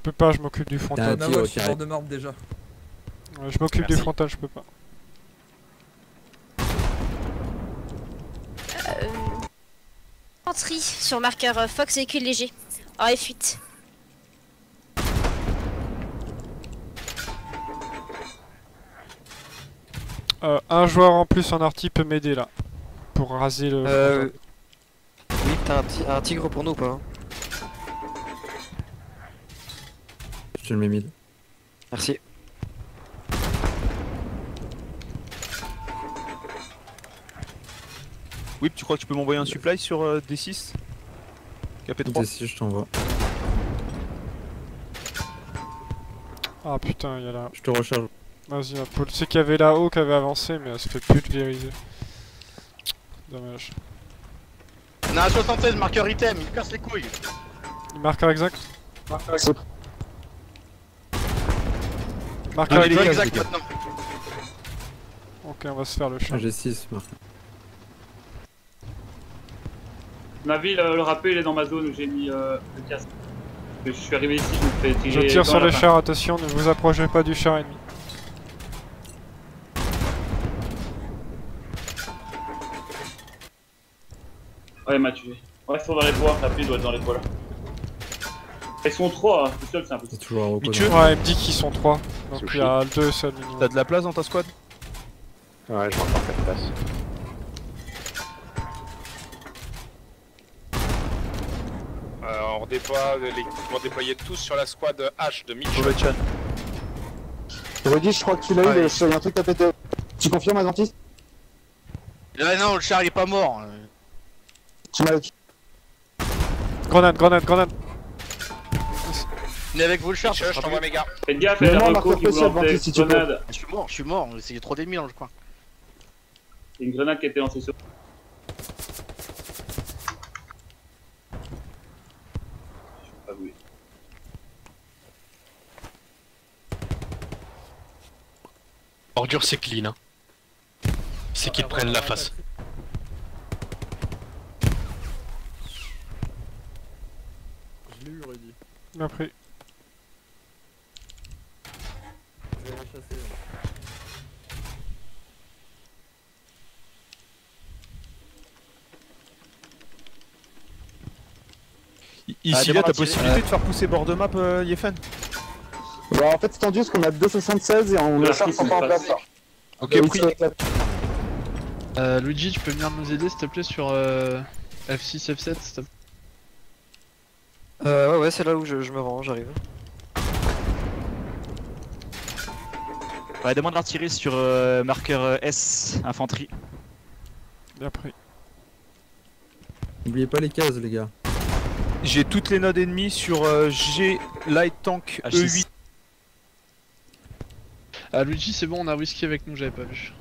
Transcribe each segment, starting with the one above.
peux pas, je m'occupe du frontal. Non, moi je suis bord de marbre déjà. Ouais, je m'occupe du frontal, je peux pas. Infanterie sur marqueur Fox véhicule léger. En F8. Un joueur en plus en arty peut m'aider là. Pour raser le. Oui, t'as un tigre pour nous ou pas hein? Je te le mets mid. Merci. Whip, tu crois que tu peux m'envoyer un supply sur D6 KP3 D6, je t'envoie. Ah putain, il y a là. Je te recharge. Vas-y, Paul. Tu sais qu'il y avait là-haut qui avait avancé, mais elle se fait plus pulvériser. Dommage. On a un 76 marqueur item, il casse les couilles. Marqueur exact. Marqueur exact. Marqueur exact maintenant. Ok, on va se faire le chat. J'ai 6 marqueur. Navi, le rappel il est dans ma zone où j'ai mis le casque. Je suis arrivé ici, je me fais tirer. Je tire sur le char, attention, ne vous approchez pas du char ennemi. Ouais, il m'a tué. Ouais, ils sont dans les bois, Navi doit être dans les bois là. Ils sont 3, tout seul c'est un peu. C'est toujours un repos. Ouais, il me dit qu'ils sont 3. Donc il y a 2 seuls minimum. T'as de la place dans ta squad? Ouais, je vois encore 4 places. On vont déployer tous sur la squad H de Mitch. Rudy, je crois que tu l'as eu, il y a un truc à péter. Tu confirmes, Atlantis? Non, le char il est pas mort. Tu m'as... Grenade, grenade, grenade. Venez avec vous le char, je t'envoie mes gars. Faites gaffe, il y a un reco qui vous lançait une grenade. Je suis mort, il y a trop d'ennemis dans le coin. Il y a une grenade qui a été lancée sur. Ah oui. Ordure c'est clean hein. C'est qu'ils prennent la face. Je l'ai eu, Rudy. Bien pris. Je vais la chasser. Ici, là, t'as possibilité de faire pousser bord de map, Yefen? Bah, en fait, c'est tendu parce qu'on a 2,76 et on le charge pas en place là. Ok, pris. Luigi, tu peux venir nous aider s'il te plaît sur F6, F7 s'il te plaît. Ouais, c'est là où je me rends, j'arrive. Ouais, demande l'artillerie sur marqueur S, infanterie. Bien pris. N'oubliez pas les cases, les gars. J'ai toutes les nodes ennemies sur G Light Tank E8. Ah, Luigi, c'est bon, on a whisky avec nous, j'avais pas vu.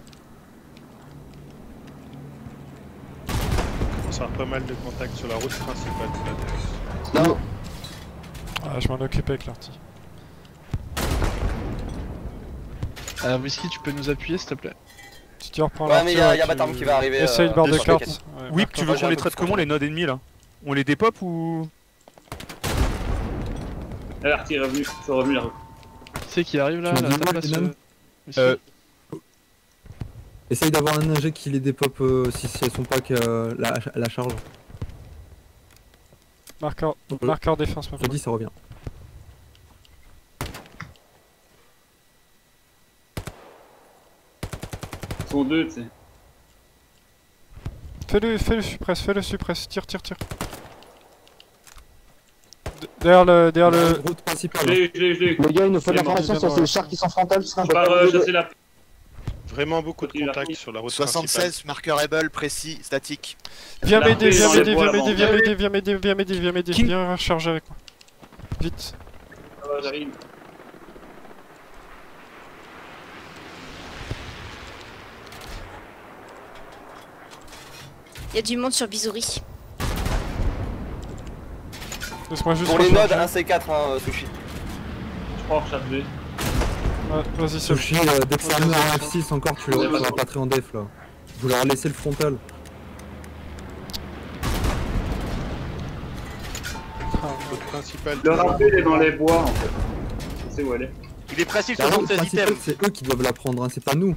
On sort pas mal de contacts sur la route principale de la Non. Ah, je m'en occupe avec l'arty. Whisky, tu peux nous appuyer s'il te plaît? Si tu reprends Ouais, mais il y a tu... Batarm qui va arriver. Essaye le bord de carte. Ouais, Whip, tu veux qu'on les traite comment les nodes ennemies là? On les dépop ou? L'arty est revenu, ils sont revenus là. Qui c'est qui arrive là? Tu À ta place, Essaye d'avoir un ingé qui les dépop si elles sont pas que la charge. Marqueur défense, ma Je dis, ça revient. Ils sont 2, tu sais. Fais-le suppresse, tire. Derrière le... route principale. Je l'ai eu. Les gars, il nous faut de l'information sur ces chars qui sont frontales. Je pars chasser la... Vraiment beaucoup de contacts sur la route 76, principale. marqueur able, précis, statique. Viens m'aider, viens recharger avec moi. Vite. Ah ouais, j'arrive. Il y a du monde sur Bizouri. Laisse-moi juste Pour les nodes, recharger. 1 C4, hein, Sushi. Je crois recharger. Ouais, vas-y, c'est Sushi, dès que ça arrive en F6 encore, tu l'auras pas très en def là. Vous leur laissez le frontal. principale. Le rappel est dans les bois en fait. Je sais où elle est. Il est précis Bah, le 76 principal, items. c'est eux qui doivent la prendre, hein, c'est pas nous.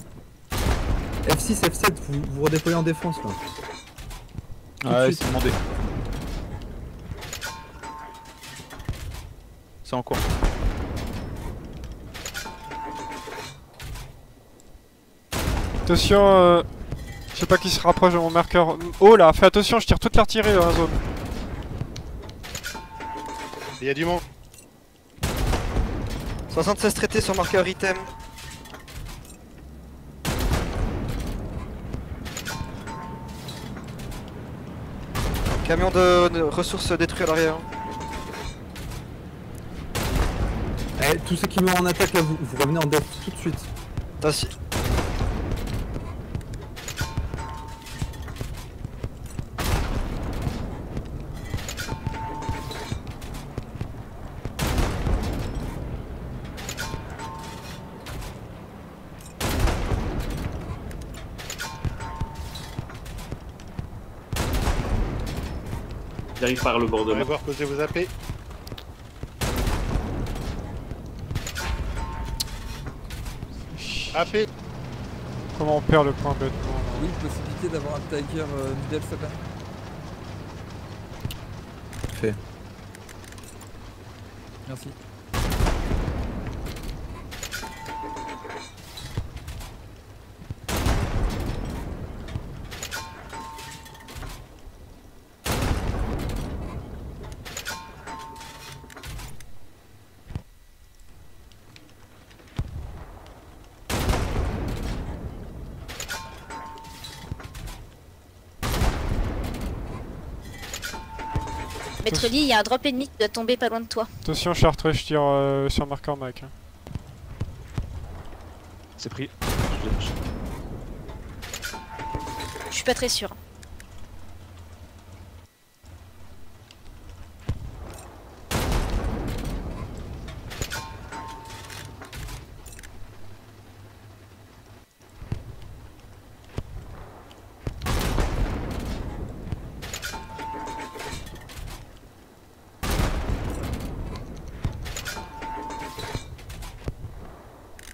F6, F7, vous redéployez en défense là. Ouais, c'est demandé. C'est en cours. Attention, je sais pas qui se rapproche de mon marqueur. Oh là, fais attention, je tire toute l'artillerie dans la zone. Il y a du monde. 76 traités sur marqueur item. Camion de ressources détruit à l'arrière. Eh, tous ceux qui meurent en attaque là, vous revenez en def tout de suite. Merci. J'arrive par le bord de Allez là. voir, posez vos AP. AP. Comment on perd le point bêtement là. Oui, possibilité d'avoir un Tiger middle ça Fait. Merci. Maître Lee, il y a un drop ennemi qui doit tomber pas loin de toi. Attention Chartres, je tire sur marqueur Mac. C'est pris. Je suis pas très sûr.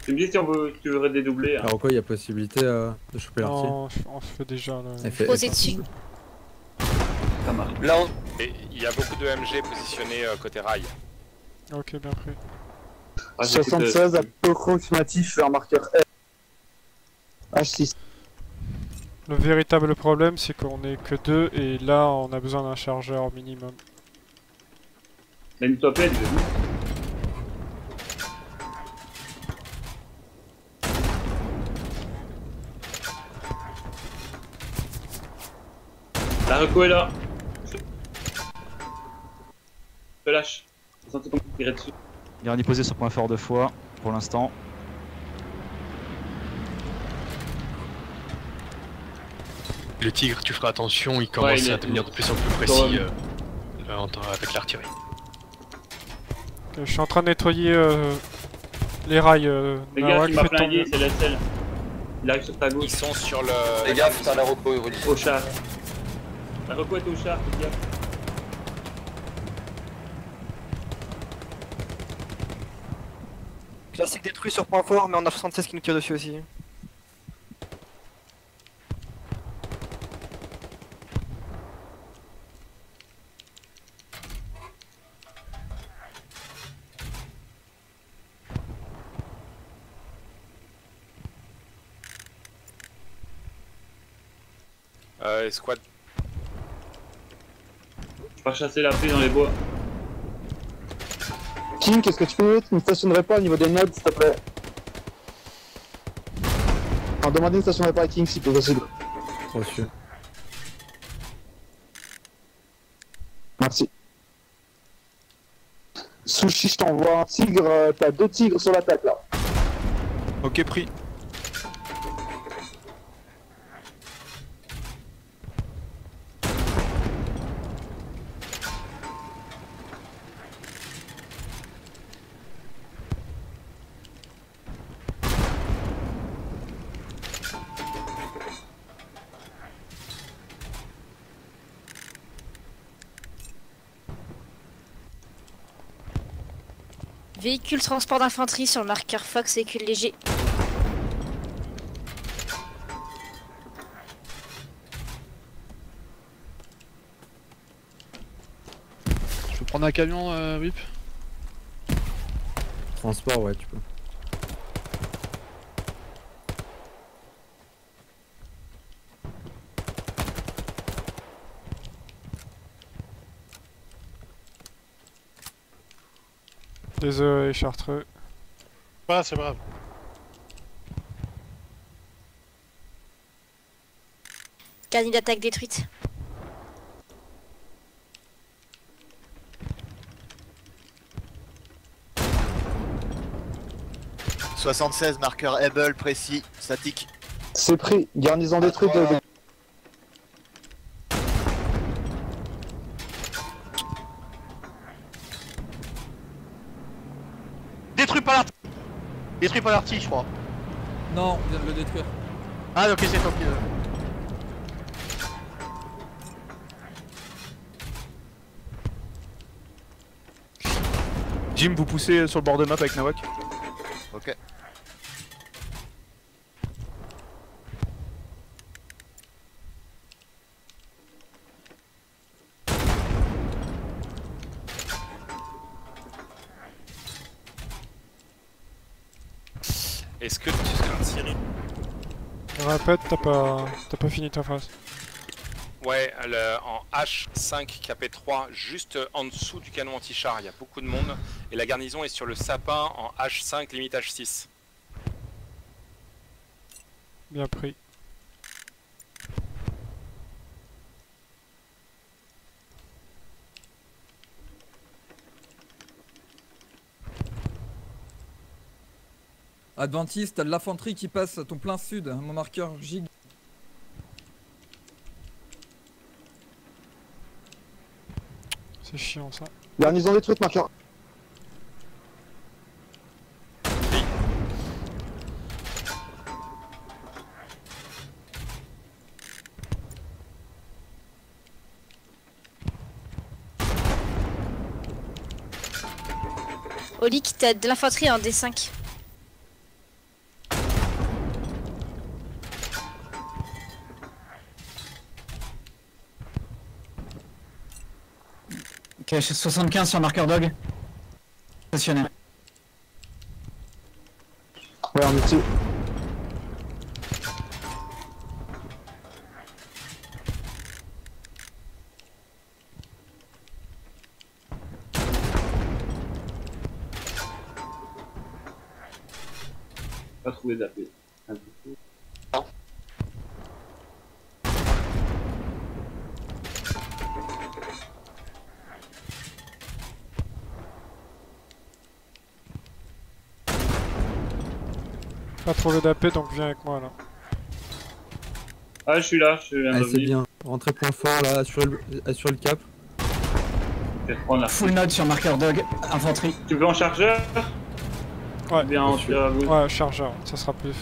Tu me dis si on veut, tu veux dédoubler. Hein. Alors quoi, il y a possibilité de choper l'artier? Non, on se fait déjà là. Posez dessus. Ça marche. Là on... Et il y a beaucoup de MG positionnés côté rail. Ok, bien pris. 76 approximatif vers marqueur R. H6. Le véritable problème, c'est qu'on est que deux et là, on a besoin d'un chargeur minimum. Mais une topette, je dis. La reco est là. Je lâche. Je sentais qu'on tirait dessus. Il y a un posé sur point fort 2 fois pour l'instant. Le tigre, tu feras attention, il commence à devenir de plus en plus précis avec l'artillerie. Je suis en train de nettoyer les rails. Les gars, il m'a flingué, c'est l'SL. Il arrive sur ta gauche. Ils sont sur le... Fais gaffe, t'as la reco au char. La reco est au char, fais gaffe. Classique détruit sur point fort, mais on a 76 qui nous tire dessus aussi. Squad. Je vais chasser la paix dans les bois. King, qu'est-ce que tu ne stationnerais pas au niveau des nodes, s'il te plaît? Alors, demandez une station de réparation à King si possible. Reçu. Merci. Sushi, je t'envoie un tigre, t'as 2 tigres sur l'attaque là. Ok, pris. Véhicule transport d'infanterie sur le marqueur Fox, véhicule léger. Je peux prendre un camion, Whip? Transport, ouais, tu peux. Désolé, Chartreux. Ah, c'est grave. Carnet d'attaque détruite. « 76, marqueur Able, précis, statique. » C'est pris, garnison détruite de... Détruis pas l'artillerie. Détruis pas l'artillerie, je crois. Non, on vient de le détruire. Ah, ok, c'est toi qui... Jim, vous poussez sur le bord de map avec Nawak. Ok. Est-ce que tu seras Thierry? Répète, t'as pas fini ta phrase. Ouais, en H5 KP3, juste en dessous du canon anti-char, il y a beaucoup de monde. Et la garnison est sur le sapin en H5 limite H6. Bien pris. Adventiste, t'as de l'infanterie qui passe à ton plein sud, mon marqueur Gig. C'est chiant ça. Garnison détruite, marqueur. Olik, t'as de l'infanterie en D5. Ok, j'ai 75 sur marqueur dog. Stationnaire. Ouais, on est dessus. Pas trouvé d'AP. Pas trouvé d'AP donc viens avec moi là. Ah, je suis là, Allez, c'est bien. Rentrez point fort là, assurez le cap. Je vais prendre la Full node sur marqueur dog, infanterie. Tu veux en chargeur? Ouais, bien en ouais, chargeur, ça sera plus.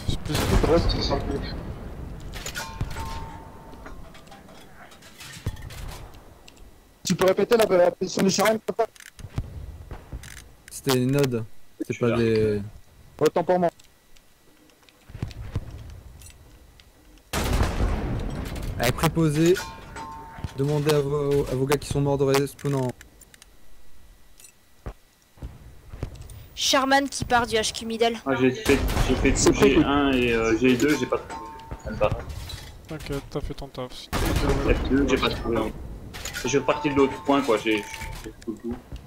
Tu peux répéter la position du charrette, papa? C'était des nodes, c'est pas des... Autant pour moi. Allez, préposez. Demandez à vos gars qui sont morts de respawn en... Sherman qui part du HQ middle. Ah, j'ai fait tout G1 et G2, j'ai pas trouvé. Ça me paraît. Ok, t'as fait ton taf. F2, j'ai pas trouvé. Je suis reparti de l'autre point, quoi, j'ai tout.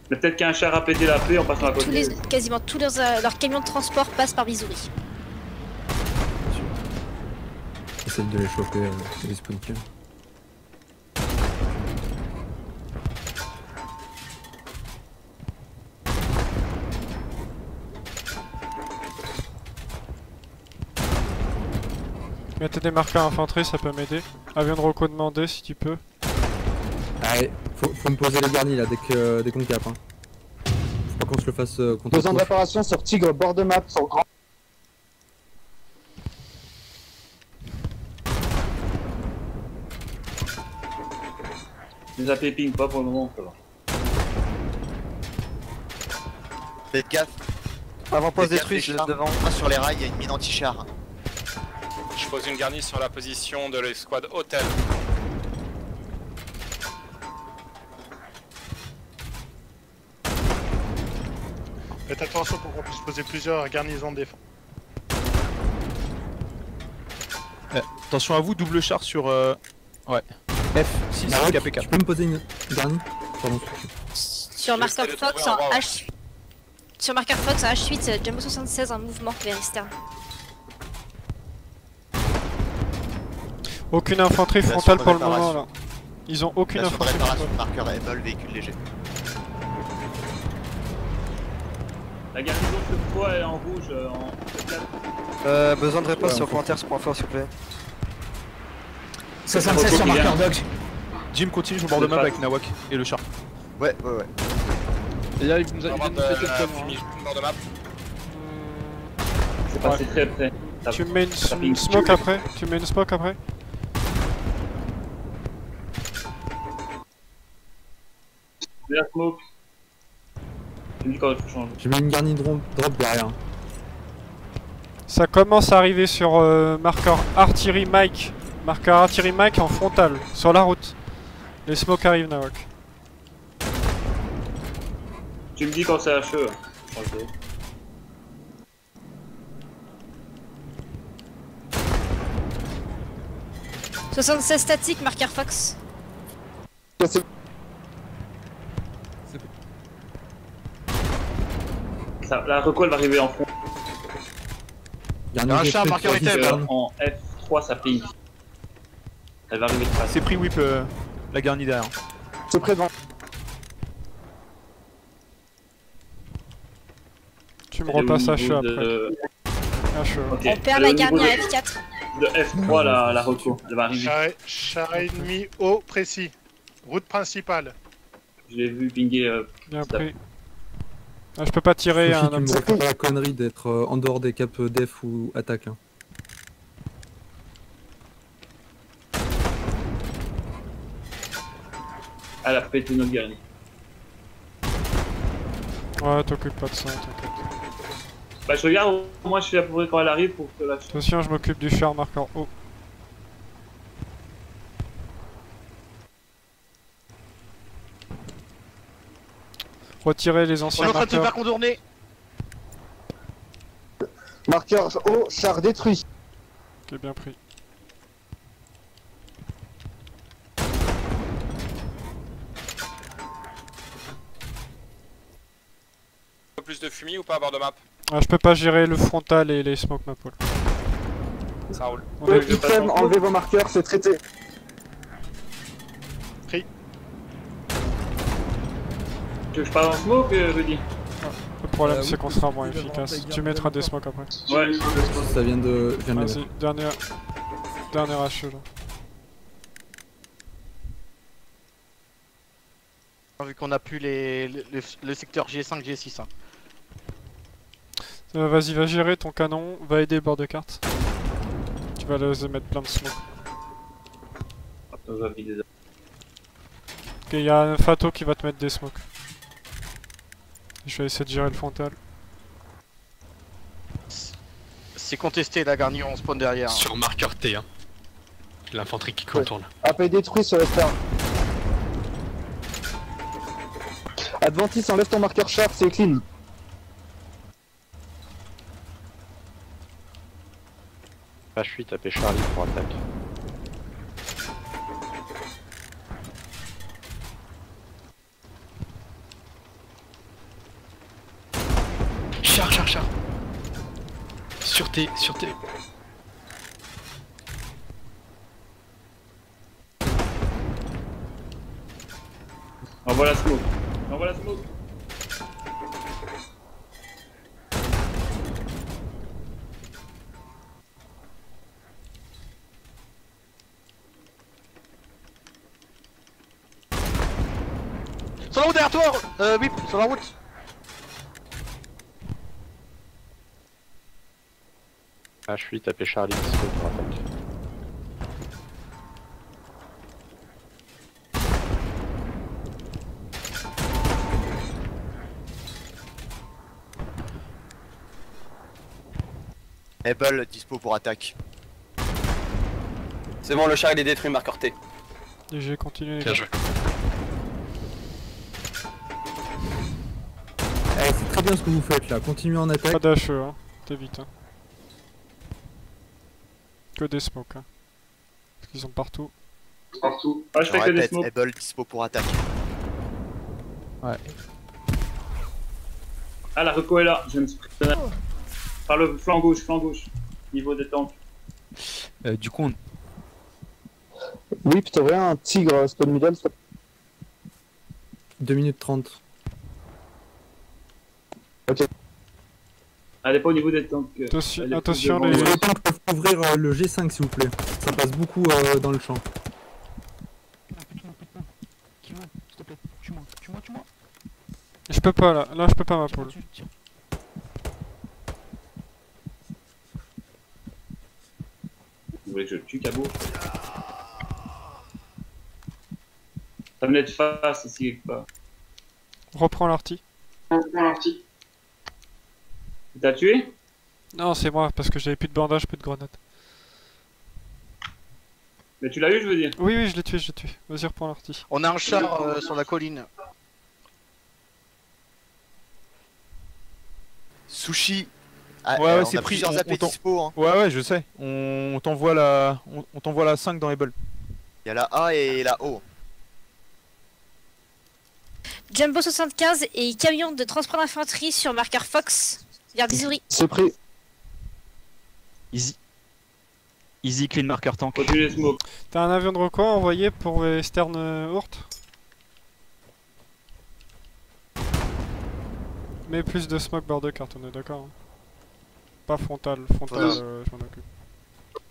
Mais peut-être qu'un char a pété la paix en passant à côté. Quasiment tous leurs camions de transport passent par Missouri. Essaye de les choper, les spawn kills. Mettez des marqueurs infanterie, ça peut m'aider. Avion de reco demandé si tu peux. Allez, faut me poser les garnis là dès qu'on cap. Hein. Faut pas qu'on se le fasse contre. Besoin de réparation sur Tigre, bord de map, sur grand. Les AP ping pas pour le moment, ça va. Faites gaffe. Avant-poste Faites gaffe, détruit, les je chars. devant. Sur les rails, il y a une mine anti-char. Je pose une garnie sur la position de l'escouade hôtel. Faites attention pour qu'on puisse poser plusieurs garnisons de défense. Attention à vous, double char sur... Ouais. F6, Narok, KP4. tu peux me poser une garnie? Pardon. Sur marqueur J'essaie de Fox trouver en un H. Sur marqueur Fox en H8, Jumbo 76 en mouvement vers Eastern. Aucune infanterie Station frontale de pour le réparation. moment là. Ils ont aucune Station de infanterie réparation, frontale. marqueur Able, véhicule léger. La garnison cette fois est en rouge, Besoin de réponse sur commentaire sur point fort s'il vous plaît. 76 sur marqueur Dog. Jim continue sur le bord de map avec Nawak et le char. Ouais. Et là, il nous a Avoir dit de de la comme fumée bord de map. c'est passé très près. Tu mets une ping. smoke après. Tu mets une smoke après. La smoke. Tu me dis quand il faut changer. J'ai mis une garnie drop derrière. Ça commence à arriver sur marqueur artillerie Mike. Marqueur artillerie Mike en frontal, sur la route. Les smokes arrivent, Nawak. Tu me dis quand c'est HE. Ok. « 76 statique, marqueur Fox. Ça, la reco elle va arriver en front. Garnie Un détruite, char, marqueur vas-y, item. Stan. En F3 ça ping. Elle va arriver de face. C'est pris whip la garnie derrière. C'est près devant. Tu me repasses HE après. de... HE. Ok. On perd Elle est la au niveau garnie à de- F4. De F3 la reco, elle va arriver. Char ennemi haut précis. Route principale. Je l'ai vu pinguer. Bien stop. pris. Ah, je peux pas tirer Sophie, un tu homme. me refais pas la connerie d'être en dehors des caps def ou attaque. Hein. Elle a pété notre garnie. Ouais, t'occupes pas de ça, t'inquiète. Bah je regarde, moi je suis là pour quand elle arrive pour te lâcher. Attention, je m'occupe du char marqueur haut. Retirez les On anciens est en train de se marqueurs. faire contourner. Marqueur haut, char détruit. Ok, bien pris. Un peu plus de fumée ou pas à bord de map? Ah, je peux pas gérer le frontal et les smoke mapole. Ça roule. On est- Item, enlevez vos marqueurs, c'est traité. Tu veux que je parle en smoke, Rudy? Le problème, c'est oui, qu'on sera il moins va efficace. rentrer Tu mettras des smokes après. Ouais. Ça vient de. Je viens de les Vas-y, mettre. dernière HE là. Vu qu'on a plus le secteur G5, G6. Hein. Vas-y, va gérer ton canon, va aider le bord de carte. Tu vas les mettre plein de smoke. On va vider ça. Ok, il y a un Fato qui va te mettre des smokes. Je vais essayer de gérer le frontal. C'est contesté, la garnie on spawn derrière. Sur marqueur T, hein. L'infanterie qui contourne. AP détruit sur Star. Adventis, enlève ton marqueur char, c'est clean. H8 tapé Charlie pour attaque. Char. Sur T. Envoie la smoke. Envoie la smoke. Sur la route derrière toi Whip, sur la route. H8 tapé Charlie pour attaque. Able dispo pour attaque. C'est bon, le char il est détruit, marqueur T. DG, continue les Bien gars. joué. Eh, c'est très bien ce que vous faites là, continuez en attaque. Pas d'HE, hein. T'évites. Hein. Que des smokes. Hein. Parce qu'ils sont partout. Partout. Ah, je Je fais que des répète, smokes. Able dispo pour attaque. Ouais. Ah, la reco est là. Je me suis pris par le flanc gauche, niveau des tanks. Du coup, on... Oui, putain, un tigre, spawn middle, 2 minutes 30. Ok. Allez, pas au niveau des tanks. Attention les... Les tanks peuvent couvrir le G5 s'il vous plaît. Ça passe beaucoup dans le champ. Je peux pas là, je peux pas ma poule. Vous voulez que je le tue, Cabo? Ça venait de face ici quelque part. Reprends l'arty. T'as tué? Non, c'est moi, parce que j'avais plus de bandage, plus de grenades. Mais tu l'as eu, je veux dire? Oui, oui, je l'ai tué. Vas-y, reprends l'arty. On a un char sur la colline. Sushi. ouais, on c'est a pris. plusieurs AP dispo. Hein. Ouais, je sais. On t'envoie la 5 dans Able. Il y a la A et la O. Jumbo 75 et camion de transport d'infanterie sur marqueur Fox. Vers Missouri. C'est pris. Easy clean marqueur tank. Continue les smokes. T'as un avion de reco envoyé pour Western Hurt? Mais plus de smoke bord de carte, on est d'accord hein. Pas frontal, je m'en occupe.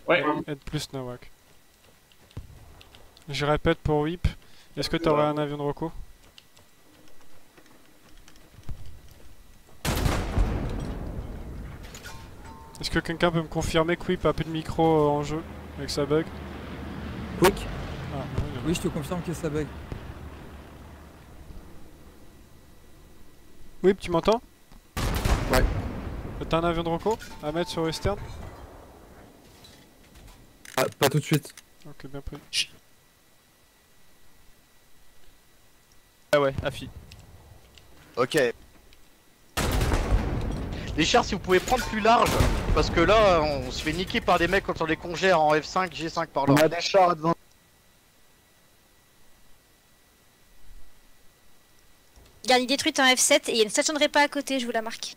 Ouais. Aide plus Nawak. Je répète pour whip, est-ce que t'aurais un avion de reco? Est-ce que quelqu'un peut me confirmer que whip a plus de micro en jeu avec sa bug? Quick. Ah, Oui, je te confirme que ça bug. Whip, tu m'entends? Ouais. T'as un avion de reco à mettre sur Western? Ah, pas tout de suite. Ok, bien pris. Ah ouais, affi. Ok. Les chars, si vous pouvez prendre plus large, parce que là, on se fait niquer par des mecs quand on les congère en F5, G5 par là. On a des chars devant. Garni détruite en F7 et il y a une station de répa à côté, je vous la marque.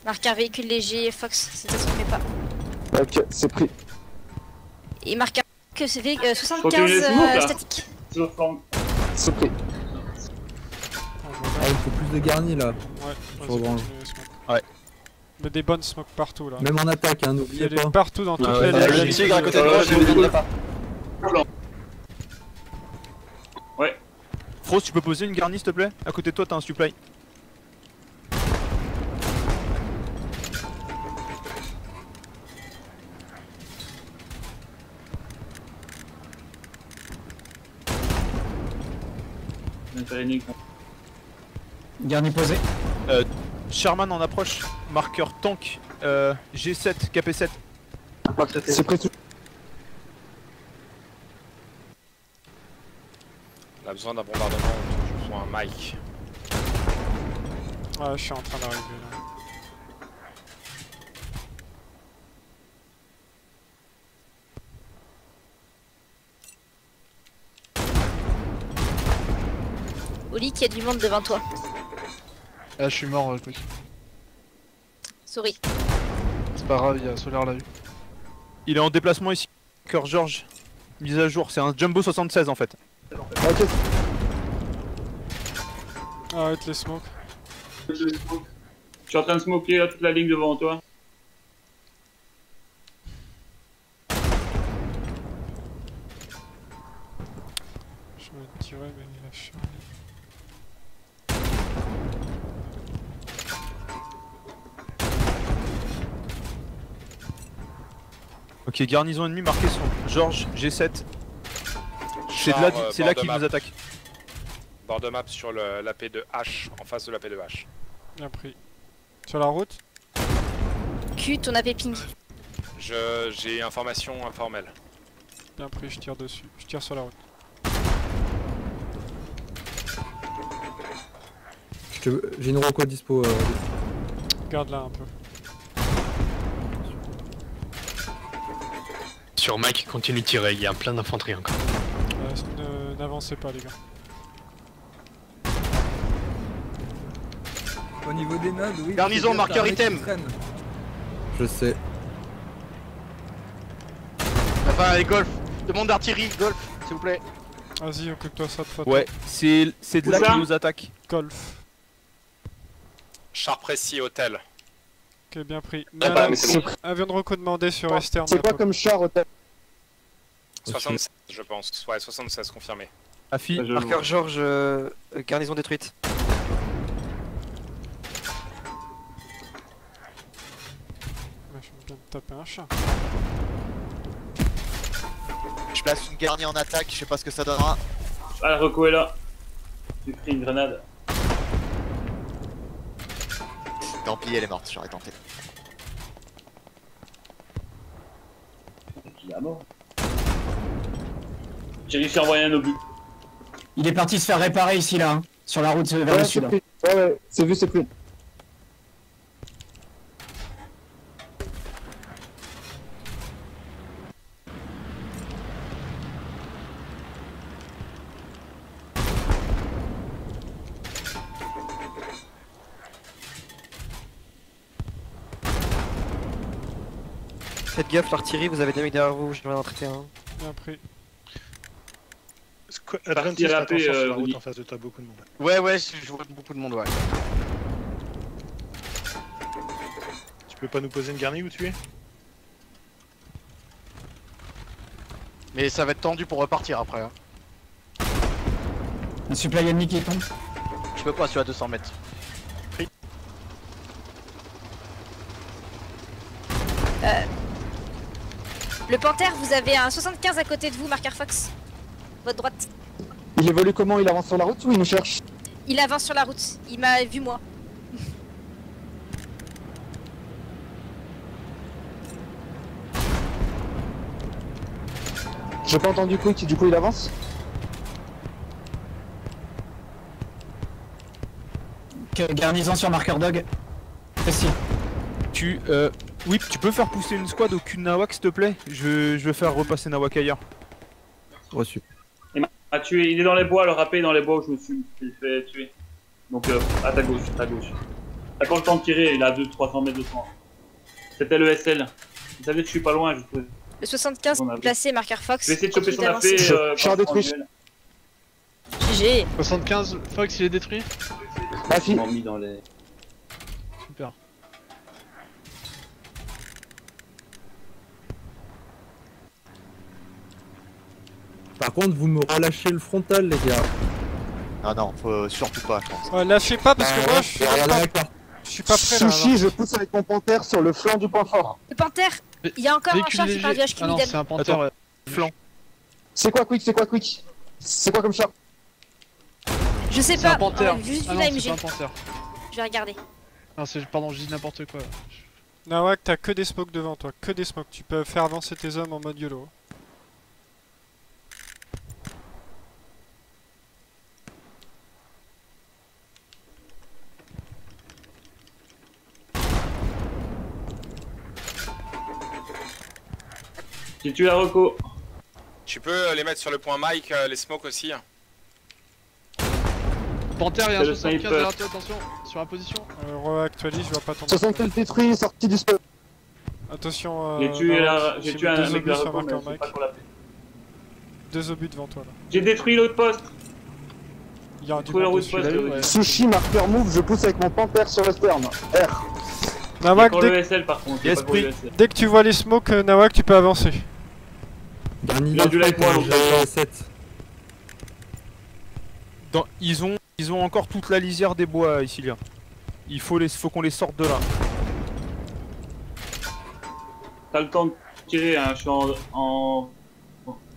Marqueur véhicule léger Fox, station de répa. Ok, c'est pris. Et marqueur que c'est 75 Continue les smokes, là. statique. C'est pris. Ah, il faut plus de garnis là. Ouais, Sur le branle. Ouais. Mais des bonnes smokes partout là. Même en attaque, hein, Il y n'oubliez a des pas. partout dans toutes les Le lignes. tigre à côté de moi, je ne viendrai pas. Ouais. Frost, tu peux poser une garnie s'il te plaît? À côté de toi, t'as un supply. Garni posé. Sherman en approche. Marqueur tank. G7, KP7. C'est pris tout. On a besoin d'un bombardement autour du point Mike. Ouais, je suis en train d'arriver là. Oli, qu'il y a du monde devant toi. Ah, je suis mort, quick. Souris. C'est pas grave, il y a Solaire l'a vu. Il est en déplacement ici. Cœur George. Mise à jour, c'est un Jumbo 76 en fait. Ok. Arrête les smokes. Je suis en train de smoker là, toute la ligne devant toi. Je vais tirer mais il a chié. Ok, garnison ennemie marquée sur George G7. C'est là, Char, c'est bord là de qu'il map. nous attaque. Bord de map sur l'AP de H, en face de l'AP de H. Bien pris. Sur la route. Q, ton AP ping. J'ai information informelle. Bien pris, je tire dessus. Je tire sur la route. J'ai une reco dispo. Garde là un peu. Sur Mike, continue de tirer, il y a plein d'infanterie encore. N'avancez pas les gars. Au niveau des nodes, oui. Garnison, marqueur item. Je sais. Enfin, les golf. Demande d'artillerie, golf, s'il vous plaît. Vas-y, occupe-toi ça de faute. Ouais, c'est de là qu'ils nous attaquent. Golf. Char précis, hôtel. Ok, bien pris. Avion de reco demandé sur Western. C'est quoi comme char au tel 76, je pense. Ouais, 76, confirmé. Afi. Marqueur Georges, garnison détruite. Je viens de taper un chat. Je place une garnie en attaque, je sais pas ce que ça donnera. Ah, le reco est là. J'ai pris une grenade. Tant pis, elle est morte, j'aurais tenté. Il est mort. J'ai réussi à envoyer un obus. Il est parti se faire réparer ici là, hein, sur la route vers le sud. Ouais, c'est vu, c'est pris. Faites gaffe, l'artillerie, vous avez des mecs derrière vous, je viens d'en traiter un. Bien pris. Adventiste, attention sur la route en face de toi, beaucoup de monde. Ouais, je vois beaucoup de monde, ouais. Tu peux pas nous poser une garnie où tu es? Mais ça va être tendu pour repartir après. Hein. Un supply ennemi qui tombe. Je peux pas, je suis à 200 mètres. Le Panthère, vous avez un 75 à côté de vous, marqueur Fox. Votre droite. Il évolue comment? Il avance sur la route ou il nous cherche? Il avance sur la route. Il m'a vu moi. J'ai pas entendu Quick, du coup il avance? Garnison sur marqueur dog. Précis. Oui, tu peux faire pousser une squad au cul de Nawak s'il te plaît. Je vais faire repasser Nawak ailleurs. Reçu. Il m'a tué, il est dans les bois, le râpé est dans les bois où je me suis fait tuer. Donc à ta gauche, à gauche. T'as quand le temps de tirer, il a 200-300 mètres de temps. C'était le SL. Vous savez que je suis pas loin, je peux. Le 75 placé, marqueur Fox. Je vais essayer de choper son AP. Char détruit. GG. 75, Fox il est détruit. Ah si. Mis dans les... Super. Par contre, vous me relâchez le frontal, les gars. Ah non, faut surtout pas, je pense. Ouais, lâchez pas parce que moi je suis pas prêt là. Sushi, je pousse avec mon panthère sur le flanc du point fort. Le Panthère, il y a encore un char qui part du HQ Ah non, Midem. c'est un panthère flanc. C'est quoi Quick? C'est quoi Quick? C'est quoi comme char? Je sais C'est pas, un panthère. juste Ah vu non, l'AMG. c'est pas un panthère. Je vais regarder. Non, pardon, je dis n'importe quoi. Nawak, t'as que des smokes devant toi, que des smokes. Tu peux faire avancer tes hommes en mode YOLO. J'ai tué la reco. Tu peux les mettre sur le point Mike, les smokes aussi. Panthère, il y a un C'est le 75 sniper. derrière toi, attention, sur la position. Actualise, je vois pas ton. 75 détruit, sorti du spot. Attention, J'ai tué j'ai un mis deux mec de obus la sur reco, mais marqueur je sais Mike. pas qu'on l'a fait. 2 obus devant toi là. J'ai détruit l'autre poste. Il y a du Trouvé le monde route dessus. poste. Sushi, marqueur move, je pousse avec mon panthère sur le stern. R. Nawak, Pour le SL par contre, Yes, pas pour le SL. dès que tu vois les smokes, Nawak, tu peux avancer. Garni Il a dû l'être moi, donc d'accord. 7. Ils ont encore toute la lisière des bois ici là. Faut qu'on les sorte de là. T'as le temps de tirer, hein. Je suis en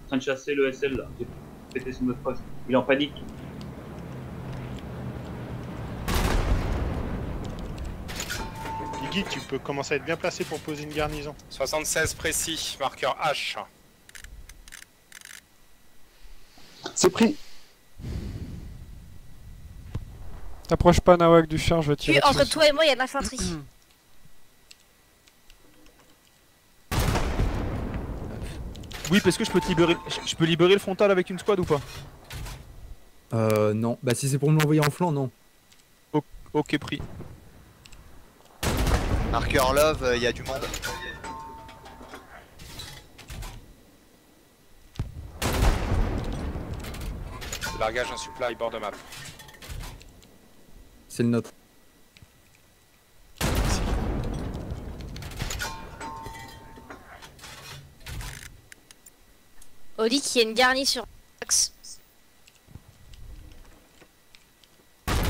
train de chasser le SL là. J'ai pété son autre poste. Il est en panique. Guy, tu peux commencer à être bien placé pour poser une garnison. 76 précis, marqueur H. C'est pris. T'approches pas Nawak du char, je vais tirer. Entre toi et moi, il y a de l'infanterie. Oui, parce que je peux libérer le frontal avec une squad ou pas? Non. Bah si c'est pour me l'envoyer en flanc, non. Ok, pris. Marqueur Love, il y a du monde. Largage en supply, bord de map. C'est le nôtre. Oli qui a une garnie sur Fox.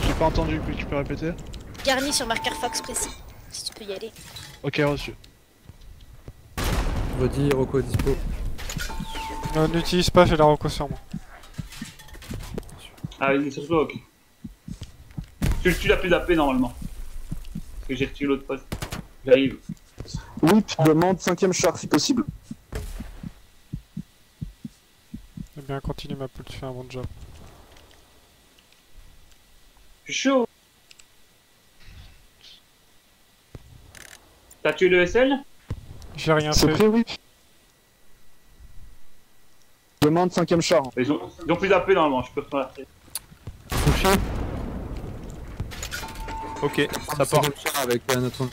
J'ai pas entendu, tu peux répéter? Garnie sur marqueur Fox précis. Si tu peux y aller. Ok, reçu. Redis, Rocco est dispo. N'utilise pas, j'ai la Rocco sur moi. Ah, il est sur toi, ok. Tu l'as plus d'AP normalement. Parce que j'ai retué l'autre poste. J'arrive. Oui, tu demandes 5ème char si possible. Eh bien, continue ma poule, tu fais un bon job. Je suis chaud. T'as tué le SL? J'ai rien fait. C'est pris, oui. Demande 5ème char. Ils ont plus d'AP normalement, je peux faire la tête. Ok, ça part. Avec notre...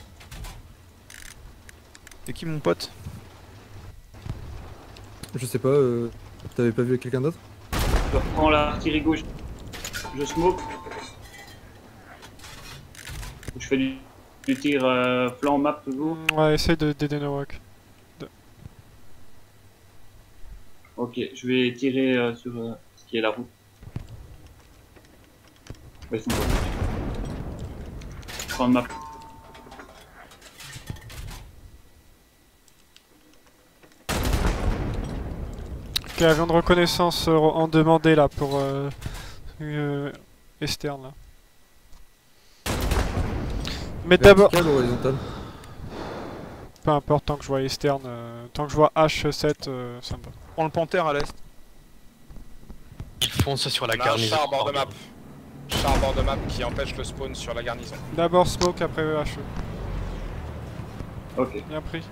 C'est qui mon pote? Je sais pas, t'avais pas vu quelqu'un d'autre? Je reprends l'artillerie gauche. Je smoke. Je fais du tir flanc map toujours. Ouais, essaye d'aider Nawak. Ok, je vais tirer sur ce qui est la route. Ouais, ils sont pas. Prendre map. Ok, avion de reconnaissance en demandé là pour Esterne là. Mais d'abord... Vertical ou horizontal? Peu importe, tant que je vois Esterne, tant que je vois H7, ça me va. Prends le panthère à l'est. Ils font ça sur la On a un garnison. char bord de map. Char bord de map qui empêche le spawn sur la garnison. D'abord smoke, après HE. Ok. Bien pris.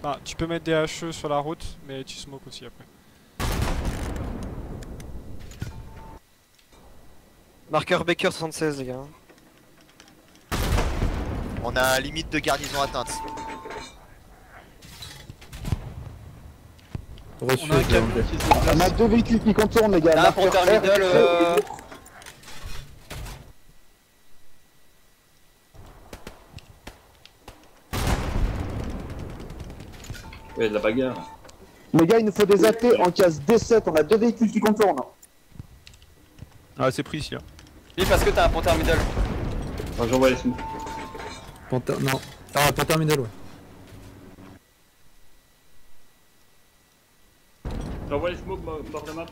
Ah, tu peux mettre des HE sur la route, mais tu smoke aussi après. Marqueur Baker 76 les gars. On a limite de garnison atteinte. Reçu, On a un camion qui se déplace. On a 2 véhicules qui contournent, les gars. Là, pour Marqueur terminal, R, Ouais, de la bagarre. Les gars, il nous faut des AT en case D7. On a 2 véhicules qui contournent. Ah, c'est pris ici. Hein. Oui, parce que t'as un panthère middle. Enfin, j'envoie les smokes. Panthère, non. Ah, panthère middle, ouais. J'envoie les smokes bord de map.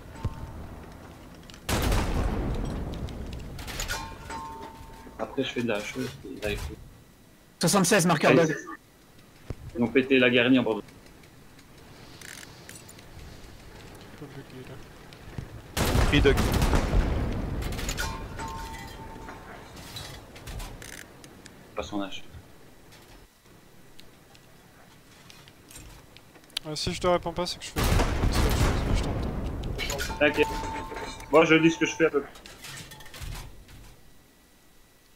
Après, je fais de la HE. 76, marqueur dog. Ils ont pété la garnie en bord de Pris Doug. pas son H. Si je te réponds pas, c'est que je fais autre chose, mais je t'entends. T'inquiète. Moi, je dis ce que je fais à peu près.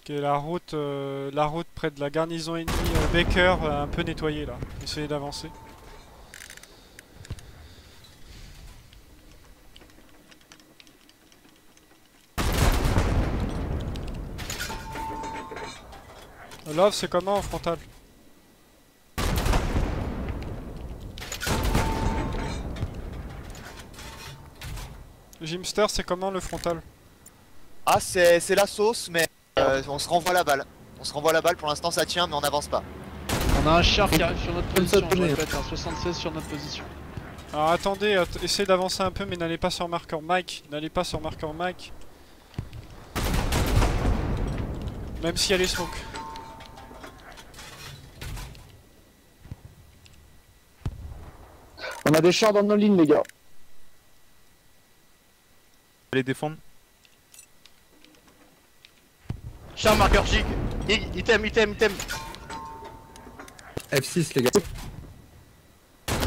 Ok, la route près de la garnison ennemie Baker, un peu nettoyée là. Essayez d'avancer. Love, c'est comment en frontal? Jimster, c'est comment le frontal? Ah, c'est la sauce, mais on se renvoie la balle. On se renvoie la balle, pour l'instant ça tient, mais on n'avance pas. On a un char qui arrive sur notre position, je répète, un 76 sur notre position. Alors attendez, essayez d'avancer un peu, mais n'allez pas sur marqueur Mike. N'allez pas sur marqueur Mike. Même s'il y a les smokes. On a des chars dans nos lignes, les gars. Les défendre. Char marqueur jig. Item. F6 les gars.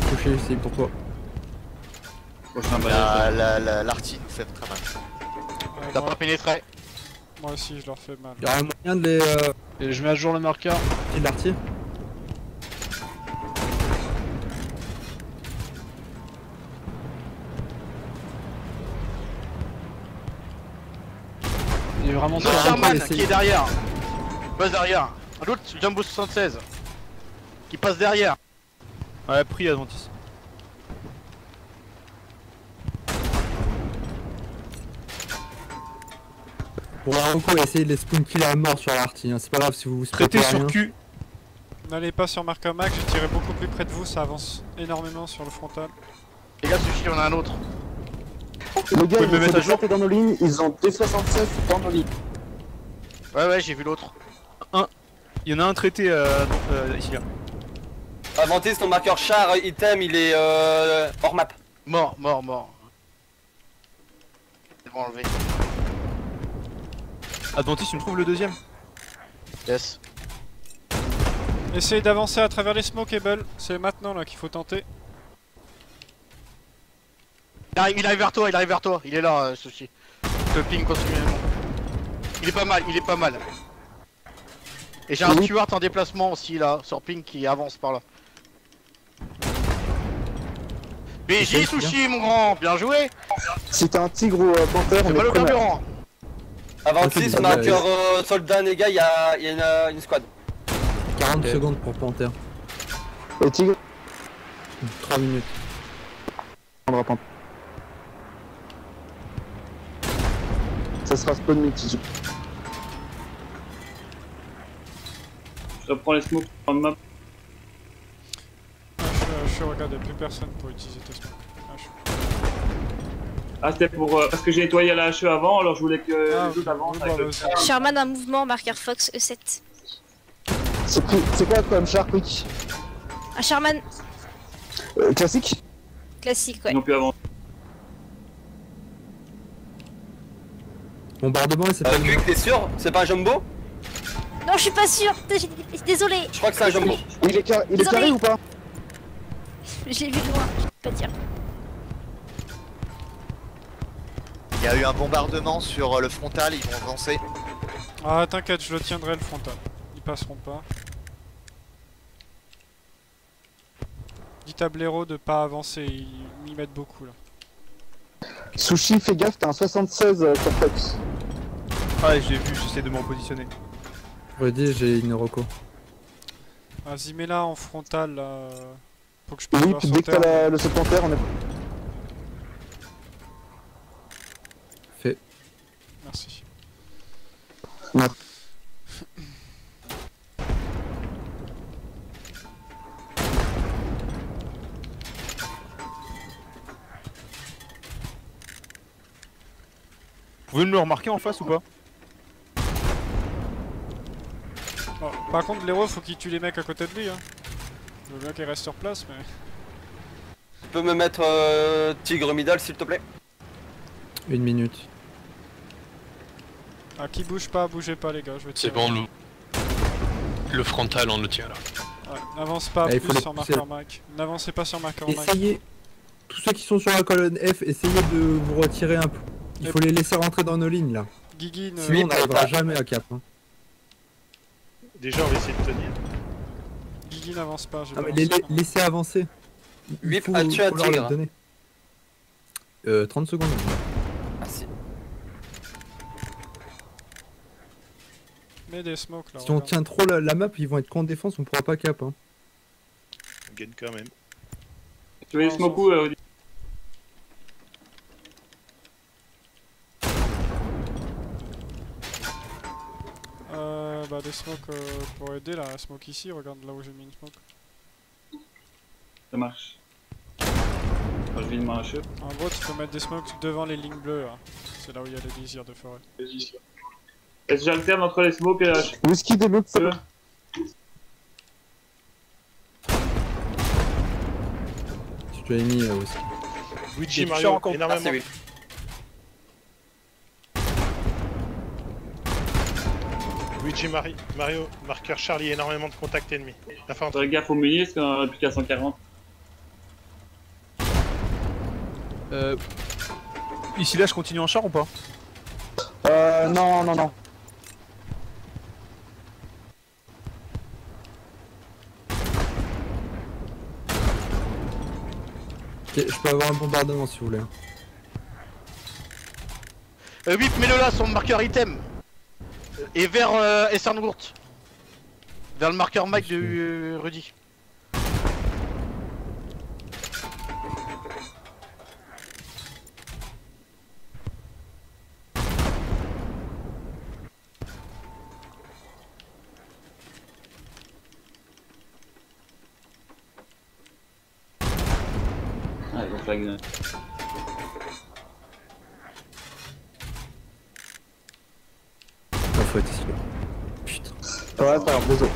Touché ici pour toi. L'arty nous fait très mal. T'as pas pénétré. Moi aussi je leur fais mal. Y'a un moyen de les... Et je mets à jour le marqueur. Et de l'arty. Il est vraiment Non, Sherman qui est derrière. Passe derrière. Un autre Jumbo 76. Qui passe derrière. Ouais, pris Adventis. Pour la reco, essayez de les spawn kill à mort sur l'arty, hein. C'est pas grave si vous vous traitez sur cul. N'allez pas sur marqueur Mac, j'ai tiré beaucoup plus près de vous, ça avance énormément sur le frontal. Les gars, suffit, on a un autre. Les gars, Vous pouvez me mettre à jour dans nos lignes, ils ont T76 dans nos lignes. Ouais, j'ai vu l'autre. Il y en a un traité ici là. Avantis, ton marqueur char, item, il est hors map. Mort. C'est bon, enlevé. Adventis, tu me trouves le deuxième? Yes. Essayez d'avancer à travers les smokeables, c'est maintenant là qu'il faut tenter. Il arrive vers toi, il est là, Sushi. Le ping continuellement. Il est pas mal. Et j'ai un Stuart en déplacement aussi là, sur ping qui avance par là. BJ Sushi mon grand, bien joué. Si t'as un tigre ou un panthère, on est pas le preneur. carburant. Avantis, marqueur soldat, les gars, il y a une squad. 40 secondes pour Panther. Et tigre 3 minutes. On prendra Panther. Ça sera spawn multi. Je reprends les smokes sur le map. Je regarde, y'a plus personne pour utiliser tes smokes. Ah, c'était pour. Parce que j'ai nettoyé la HE avant, alors je voulais que les autres avancent avec le. Sherman, un mouvement, marqueur Fox, E7. C'est quoi comme char quick? Un Sherman Classique? classique, ouais. Ils ont pu avancer. Bombardement et c'est pas Quick, t'es sûr? C'est pas un jumbo? Non, je suis pas sûr, désolé. Je crois que c'est un jumbo. Il est carré ou pas? Je l'ai vu de loin, je peux pas dire. Il y a eu un bombardement sur le frontal, ils vont avancer. Ah t'inquiète, je le tiendrai le frontal. Ils passeront pas. Dites à Blaireau de pas avancer, ils m'y mettent beaucoup là. Sushi, fais gaffe, t'as un 76 sur Fox. Ah ouais, je l'ai vu, j'essaie de me repositionner. Redis, j'ai une reco. Vas-y, mets-la en frontal là. Faut que je puisse Oui, voir puis sur dès que terre. t'as le panthère, on est. Fait. Merci. Merci. Vous pouvez me le remarquer en face ou pas? Oh, par contre, l'héros, faut qu'il tue les mecs à côté de lui. Hein. Je veux bien qu'il reste sur place, mais. Tu peux me mettre tigre middle s'il te plaît? 1 minute. Ah, qui bouge pas, bougez pas, les gars, je vais tirer. C'est bon, le frontal, on le tient là. Ouais, n'avance pas il plus faut les sur pousser. marqueur Mac. N'avancez pas sur marqueur Mac. Essayez, tous ceux qui sont sur la colonne F, essayez de vous retirer un peu. Il faut les laisser rentrer dans nos lignes là. Guigui, Sinon on n'arrivera jamais à cap. Hein. Déjà, on va essayer de tenir. Guigui n'avance pas, j'ai Ah, pas mais lancé. laissez avancer. Il faut, as-tu un faut leur tigre? le donner. 30 secondes. Merci. Mets des smokes là. Si on regarde. tient trop la map, ils vont être qu'en défense, on pourra pas cap. Hein. On gagne quand même. Tu veux les smokes où Bah des smokes pour aider là, smoke ici, regarde là où j'ai mis une smoke. Ça marche. Enfin, je viens de m'arracher. En gros, tu peux mettre des smokes devant les lignes bleues là. C'est là où il y a les désirs de forêt. Est-ce que j'alterne entre les smokes et la hache? Whisky débloque ça. Tu as mis aussi. Luigi, Mario, énormément. Ah, c'est lui. Luigi, Mario, marqueur Charlie, énormément de contacts ennemis. La fin. Fais gaffe aux meuniers parce qu'on en a plus qu'à 140. Ici là, je continue en char ou pas? Non, non, non. Ok, je peux avoir un bombardement si vous voulez. Whip, mets-le là, son marqueur item. Et vers Esserngourt. Vers le marqueur Mike de Rudy. Ah, ils vont flag. Faut être ici là. Putain. Ouais, ça a l'air désolé.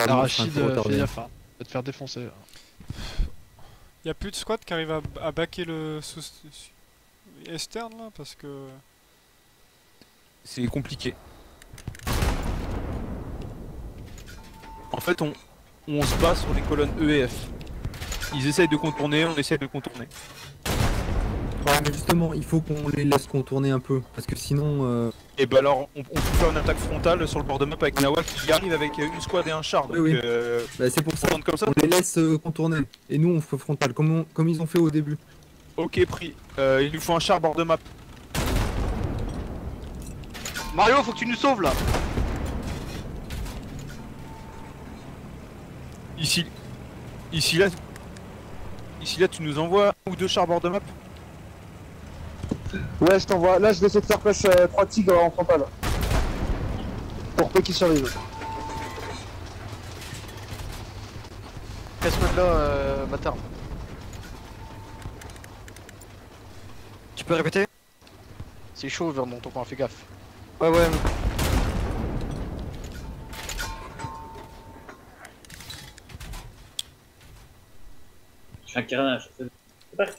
Arachide, fais gaffe, hein. Va te faire défoncer. Y'a plus de squad qui arrive à backer le Esterne là parce que. C'est compliqué. En fait, on se bat sur les colonnes E et F. Ils essayent de contourner, on essaye de contourner. Ouais, mais justement, il faut qu'on les laisse contourner un peu, parce que sinon... Et bah alors, on peut faire une attaque frontale sur le bord de map avec Nawa qui arrive avec une squad et un char. Donc, oui, oui. Bah, c'est pour ça comme ça, on les laisse contourner, et nous on fait frontal, comme ils ont fait au début. Ok, pris. Il nous faut un char bord de map. Mario, faut que tu nous sauves là. Ici là, tu nous envoies un ou deux chars bord de map. Ouais, je t'envoie. Là, je vais essayer de faire pêche 3 tigres en frontal. Pour peu qu'ils survivent. Casse-moi de là, bâtard. Tu peux répéter? C'est chaud vers mon ton coin, fais gaffe. Ouais, ouais. Je fais un carnage. C'est parti.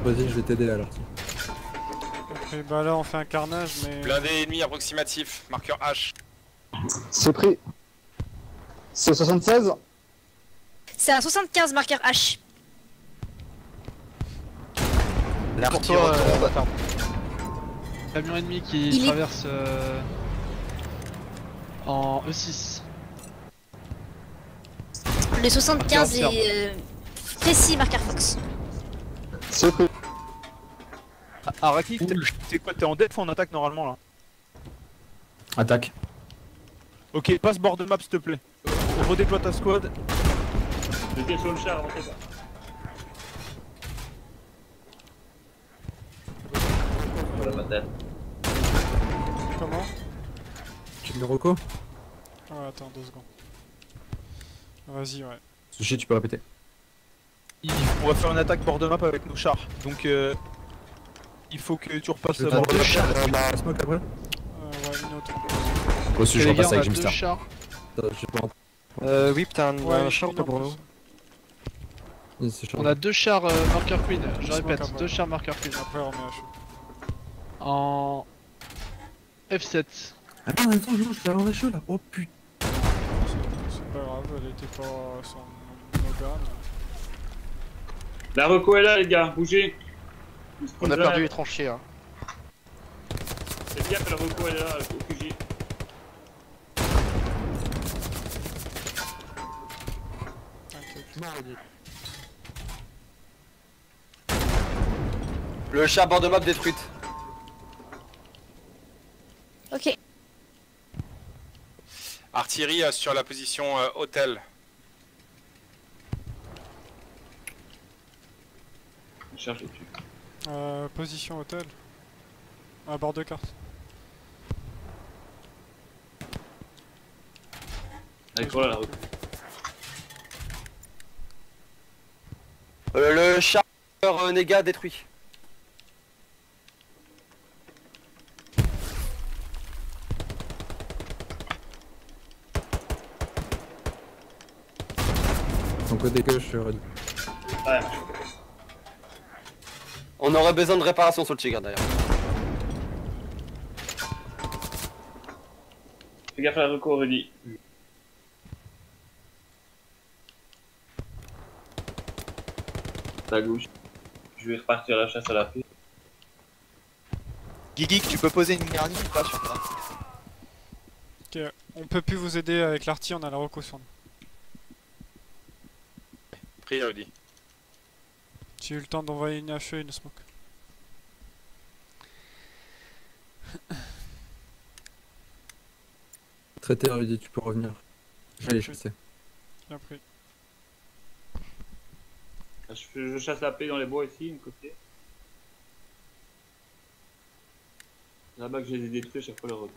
Vas-y, je vais t'aider là, alors. Ok, bah là on fait un carnage, mais. Blindé ennemi approximatif, marqueur H. C'est pris. C'est 76. C'est un 75 marqueur H. L'artillerie bâtard. Camion ennemi qui traverse en E6. Le 75 est précis marqueur Fox. C'est pris. Araki, c'est quoi? T'es en def ou en attaque normalement là? Attaque. Ok, passe bord de map s'il te plaît. Redéploie ta squad. J'étais sur le char, avancez pas. Voilà ma tête. Comment? Tu me reco? Ouais, attends 2 secondes. Vas-y, ouais. Sushi, tu peux répéter. On va faire une attaque bord de map avec nos chars. Donc il faut que tu repasses bord de map. La smoke après? Ouais, une autre. Aussi, je repasse avec Jimstar. Oui, t'as un char pour nous. On a 2 chars marqueur Queen, je répète, 2 chars marqueur Queen. Après on met à chaud. En F7. Attends, je vais avoir la chaud là. Oh putain. C'est pas grave, elle était pas sans Nogan. La reco est là les gars, bougez. On a perdu les tranchées. Hein. Faites gaffe, la reco est là, au QG. Le char bord de map détruite. Ok. Artillerie sur la position hôtel. Je cherche dessus. Position hôtel. À bord de carte. Avec quoi la reco? Le char Néga détruit. côté que je suis ready. Ouais. On aurait besoin de réparation sur le tigre d'ailleurs. Fais gaffe à la reco, Rudy. À gauche. Je vais repartir à la chasse à la paix. Guigui, tu peux poser une garnie ou pas sur toi? Ok, on peut plus vous aider avec l'arty, on a la reco sur nous. Pris, Rudy. J'ai eu le temps d'envoyer une HE et une smoke. Traité, Rudy, tu peux revenir. Je vais les chasser. Bien pris. Je chasse la paix dans les bois ici, une côté. Là-bas que je les ai détruits à chaque fois le retour.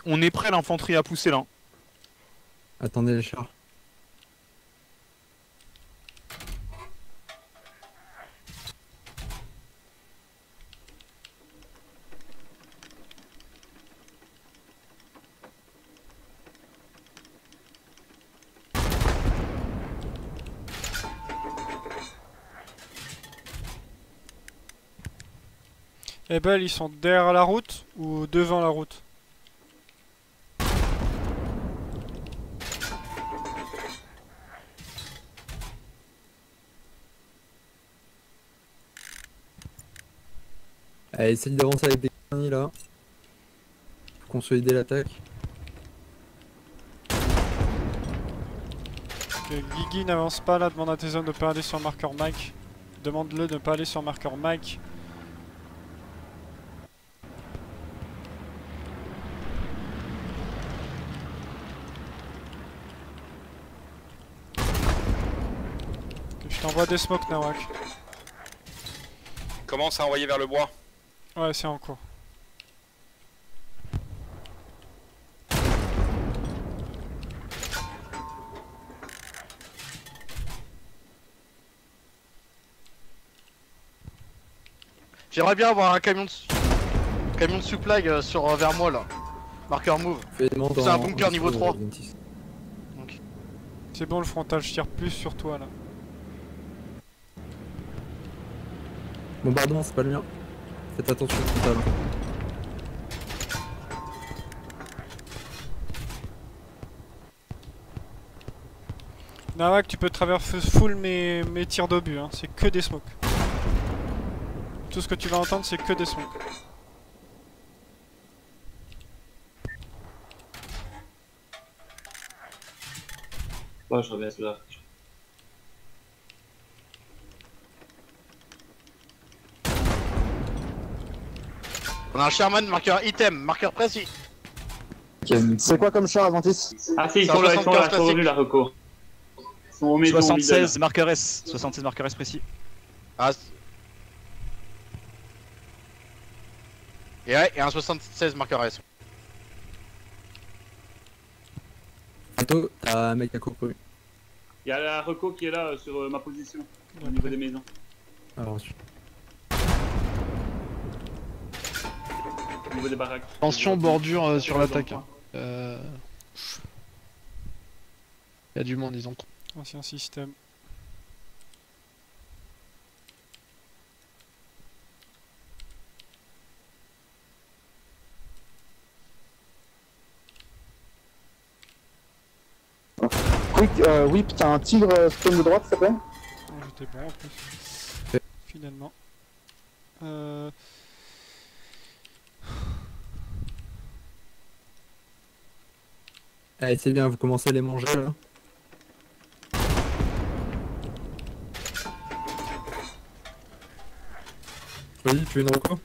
On est prêt, l'infanterie à pousser là. Attendez les chars. Eh ben, ils sont derrière la route ou devant la route? Allez, essaye d'avancer avec des garnis là. Faut consolider l'attaque. Ok, Guigui n'avance pas là, demande à tes hommes de pas aller sur marqueur Mike. Demande-le de ne pas aller sur marqueur Mike. Ok, je t'envoie des smokes, Nawak. Commence à envoyer vers le bois. Ouais, c'est en cours. J'aimerais bien avoir un camion de supply vers moi là. Marqueur move. C'est un bunker niveau 3. C'est bon le frontal, je tire plus sur toi là. Bombardement, c'est pas le mien. Faites attention au frontal. Nawak, tu peux traverser full mes tirs d'obus, hein. C'est que des smokes. Tout ce que tu vas entendre, c'est que des smokes. Ouais, je reviens là. On a un Sherman, marqueur item, marqueur précis. C'est quoi comme char, Avantis? Ah si, ils sont là, ils sont revenus la reco. Ils sont au maison, 76 marqueur S, 76 marqueur S précis. Ah. Et ouais, et un 76 marqueur S. Bientôt, t'as un mec à couru. Il y a la reco qui est là sur ma position, au niveau des maisons. Alors ensuite. Au niveau des baraques. Attention, bordure sur l'attaque. Il y a du monde, ils ont. Ancien système. Quick, Whip, t'as un tigre spawn de droite, s'il te plaît? Oh, j'étais bon en plus. Finalement. Allez, c'est bien, vous commencez à les manger là. Vas-y, tu veux une reco?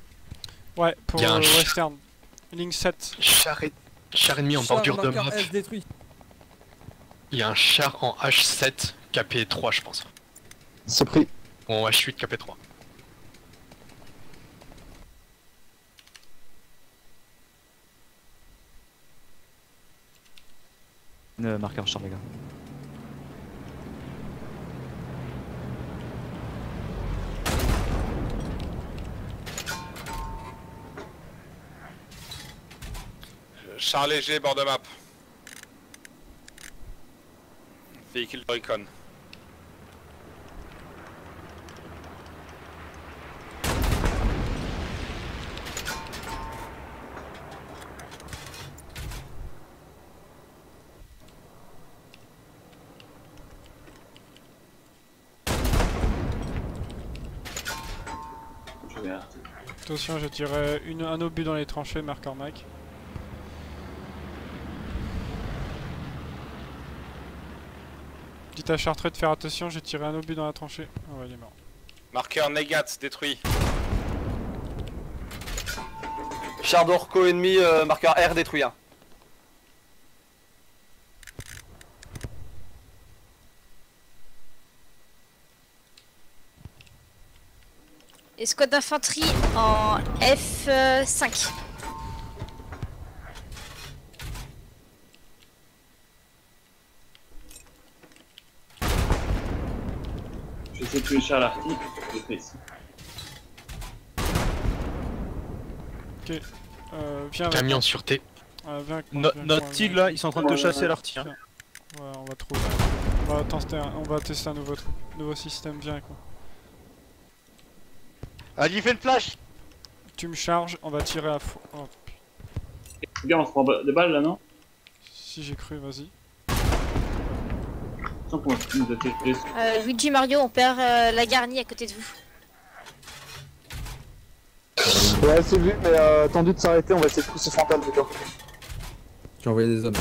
Ouais, pour Il y a un Western. Ligne 7. Char ennemi en bordure de map. détruit. Il y a un char en H7 KP3 je pense. C'est pris. Ou en H8 KP3. Marqueur char les gars. Char léger, bord de map. Véhicule de recon. Attention, je tirais un obus dans les tranchées, marqueur Mike. Dites à Chartreux de faire attention, j'ai tiré un obus dans la tranchée. Oh ouais, il est mort. Marqueur Negat détruit. Char d'Orco ennemi, marqueur R détruit. Hein. Escouade d'infanterie en F5. Je sais tuer Charles Arty, je le fais ici. Ok, viens avec Camion moi. sûreté. Viens, Notre tigre là, ils sont en train de te chasser l'arty. Hein. Ouais, on va trouver. On va tester un nouveau système, viens avec moi. Ali fait une flash. Tu me charges, on va tirer à fond. Oh. Gars, on se prend des balles là, non? Si j'ai cru, vas-y. Luigi Mario, on perd la garnie à côté de vous. Ouais, c'est vu, mais tendu de s'arrêter, on va essayer de pousser frontal plutôt. J'ai envoyé des hommes.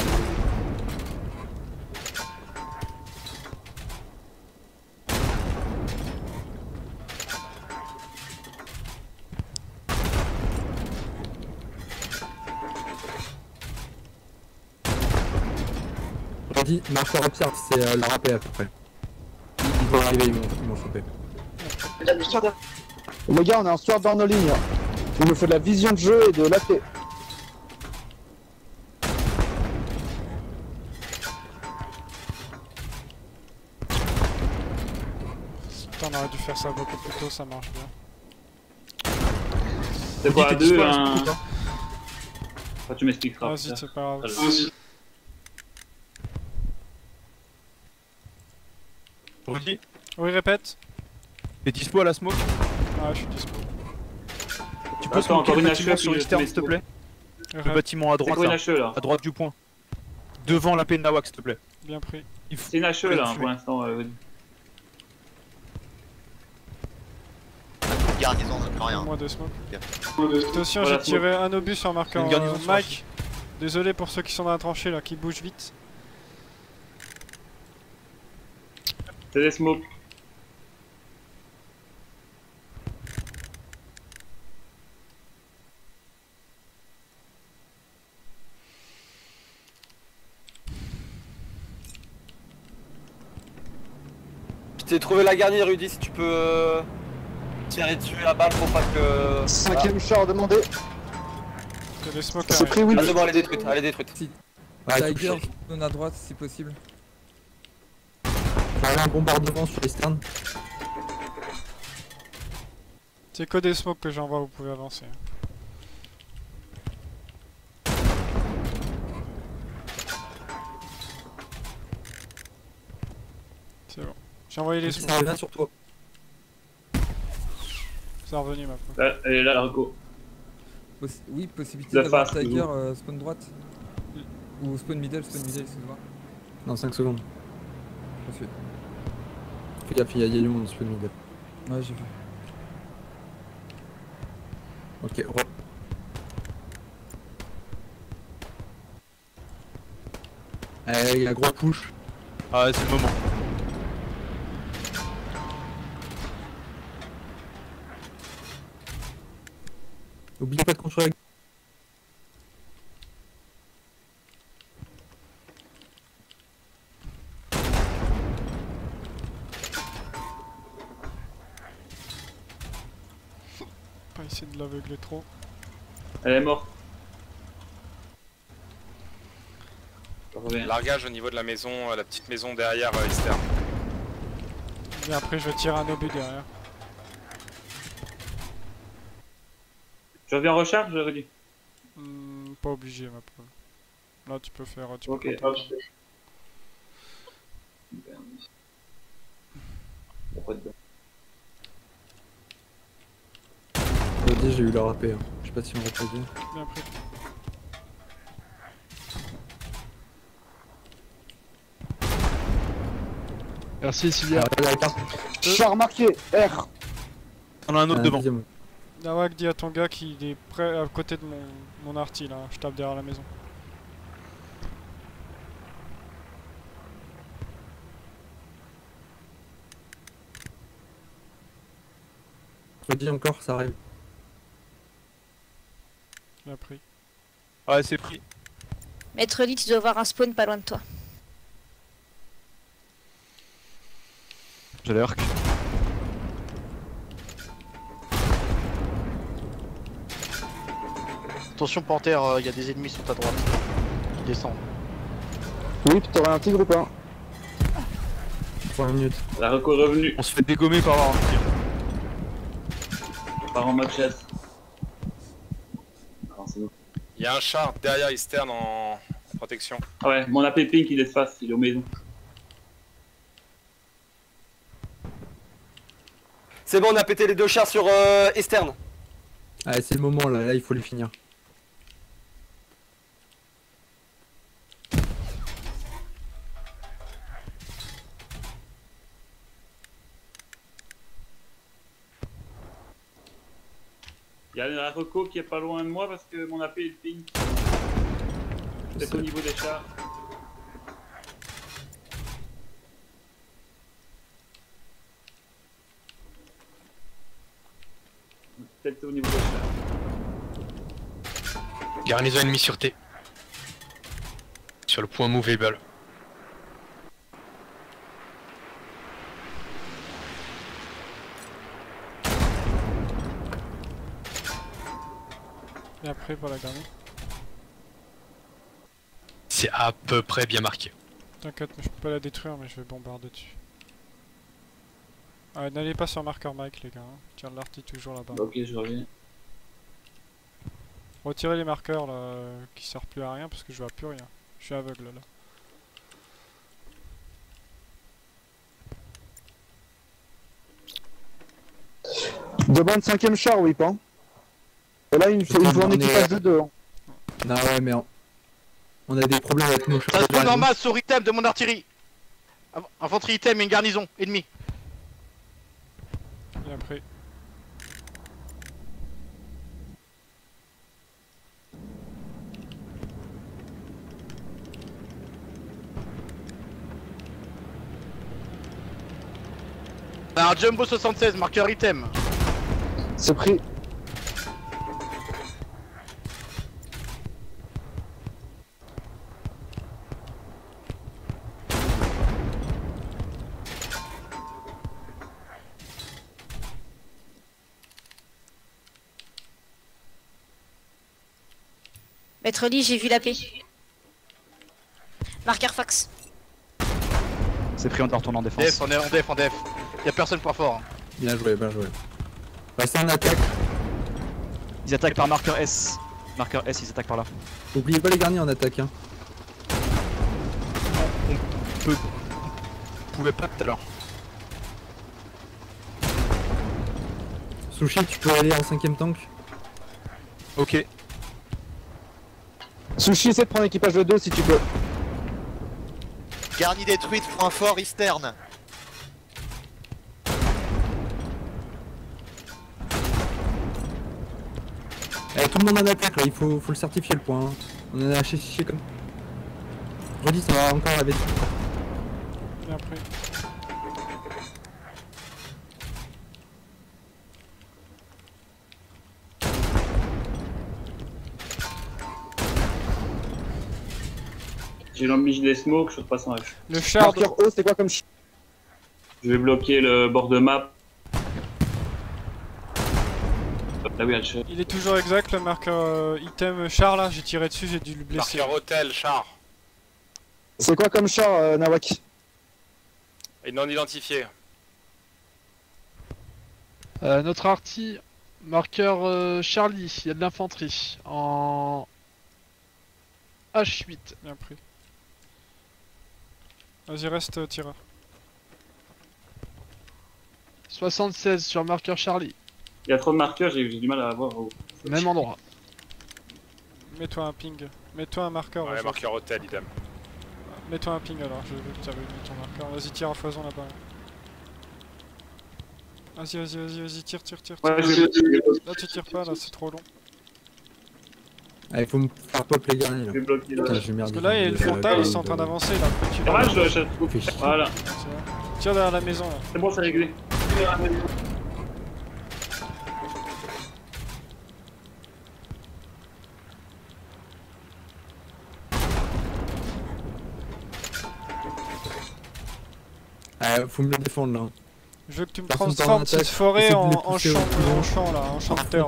Dit, marqueur observe, c'est la rapée à peu près. Ils vont arriver, ils vont choper. Les gars, on est en steward dans nos lignes. Il nous faut de la vision de jeu et de l'AP. Putain, on aurait dû faire ça beaucoup plus tôt, ça marche bien. C'est quoi à deux un... Enfin, tu m'expliqueras. Vas-y, c'est pas grave. Rudy, Oui, répète. t'es dispo à la smoke? Ah, je suis dispo. Tu peux smoker le bâtiment sur Eastern s'il te plaît? Le bâtiment à droite là, à droite du point. Devant la de Nawak s'il te plaît. Bien pris. C'est une HE là pour l'instant. Garnison, on n'a rien. Moins de smoke. Attention, j'ai tiré un obus sur marqueur Mike. Désolé pour ceux qui sont dans la tranchée là, qui bougent vite. C'est des smokes. Je t'ai trouvé la garnie, Rudy, si tu peux tirer dessus la balle pour pas que... 5ème char demandé. C'est des smokes. C'est pris, oui. Ah, c'est bon, elle est détruite, elle est détruite. Si. Ouais, Tiger, zone à droite si possible. Voilà un bombardement sur les sterns. C'est que des smokes que j'envoie, vous pouvez avancer. C'est bon. J'ai envoyé les smokes. Ça revient sur toi. C'est revenu maintenant. Elle est là, la reco. Oui, possibilité La d'avoir face, Tiger spawn droite. Ou spawn middle, excuse-moi. Non, 5 secondes. Je suis. Fais gaffe, il y a du monde spawn middle. Ouais, j'ai vu. Ok, il y a gros push. Ah ouais, c'est le moment. N'oubliez pas de contrôler. Pas essayer de l'aveugler trop. Elle est morte. Largage au niveau de la maison, la petite maison derrière Eastern. Et après je tire un obus derrière. Je reviens en recharge, j'aurais dit. Pas obligé ma poule. Là, tu peux faire. Tu Ok, peux hop. J'ai eu leur AP, hein. Je sais pas si on reproduit. Bien pris. Merci Sylvia. Char marqué, R. On a un autre devant. Nawak, dis à ton gars qu'il est prêt à côté de mon arty là, je tape derrière la maison. Redis encore, ça arrive. Bien pris. Ouais, c'est pris. Maître Lee, tu dois avoir un spawn pas loin de toi. J'ai l'air. Attention Panthère, il y a des ennemis sur ta droite. Qui descendent. Oui, t'aurais un tigre ou pas? 3 minutes. La reco est revenue. On se fait dégommer par avoir un tir. Par en mode chasse. Il y a un char derrière Eastern en protection. Ah ouais, mon AP pink il est de face, il est aux maisons. C'est bon, on a pété les 2 chars sur Eastern. Allez, c'est le moment là, il faut les finir. Il y a la reco qui est pas loin de moi parce que mon AP est pink. C'est au niveau des chars. Peut-être au niveau des chars. Garnison ennemie sur T. Sur le point movable. Et après pour la garder. C'est à peu près bien marqué. T'inquiète, je peux pas la détruire mais je vais bombarder dessus. Ah, n'allez pas sur marqueur Mike les gars, hein. Tiens l'arty toujours là-bas. Ok, je reviens. Retirez les marqueurs là qui servent plus à rien parce que je vois plus rien. Je suis aveugle là. Demande 5ème char, oui, pas. Et là, il faut en équipage de 2. Hein. Non, ouais, mais on a des problèmes avec nos chars. Ça se trouve normal sur item de mon artillerie. Infanterie item et une garnison ennemie. Bien pris. Un Jumbo 76, marqueur item. C'est pris. Maître Lee, j'ai vu la paix. Marqueur Fox. C'est pris, on retourne en défense. Def, on est en def, en def. Y'a personne point fort. Hein. Bien joué, bien joué. Passez en attaque. Ils attaquent par marqueur S. Marqueur S, ils attaquent par là. Oubliez pas les garnis en attaque. Hein. On pouvait pas tout à l'heure. Sushi, tu peux aller en 5ème tank. Ok. Sushi, essaie de prendre équipage de 2 si tu peux. Garni détruite, point fort, Eastern. Eh, tout le monde en attaque là, il faut le certifier le point. Hein. On en a chier comme. Redis, ça va encore avec. Bien pris. J'ai mis des smokes, je repasse en H. Le char. Marqueur O, c'est quoi comme Je vais bloquer le bord de map. Là oui, H. Il est toujours exact le marqueur item char là, j'ai tiré dessus, j'ai dû le blesser. Marqueur hôtel, char. C'est quoi comme char, Nawak? Et non identifié. Notre arty, marqueur Charlie, il y a de l'infanterie. H8. Bien pris. Vas-y, reste tireur. 76 sur marqueur Charlie. Il y a trop de marqueurs, j'ai du mal à voir. Même endroit. Mets-toi un ping. Mets-toi un marqueur. Ouais, marqueur hôtel, idem. Mets-toi un ping alors, je veux que tu avais mis ton marqueur. Vas-y, tire à foison là-bas. Vas-y, tire. Ouais, là, tu tires pas, là, c'est trop long. Ah, il faut me faire pop les garnis là. Parce que là, il y a le frontal, ils sont en train d'avancer là. Dommage, voilà. Tire derrière la maison là. C'est bon, c'est réglé. Faut me le défendre là. Je veux que tu me transformes cette forêt en champ là, en champ de terre.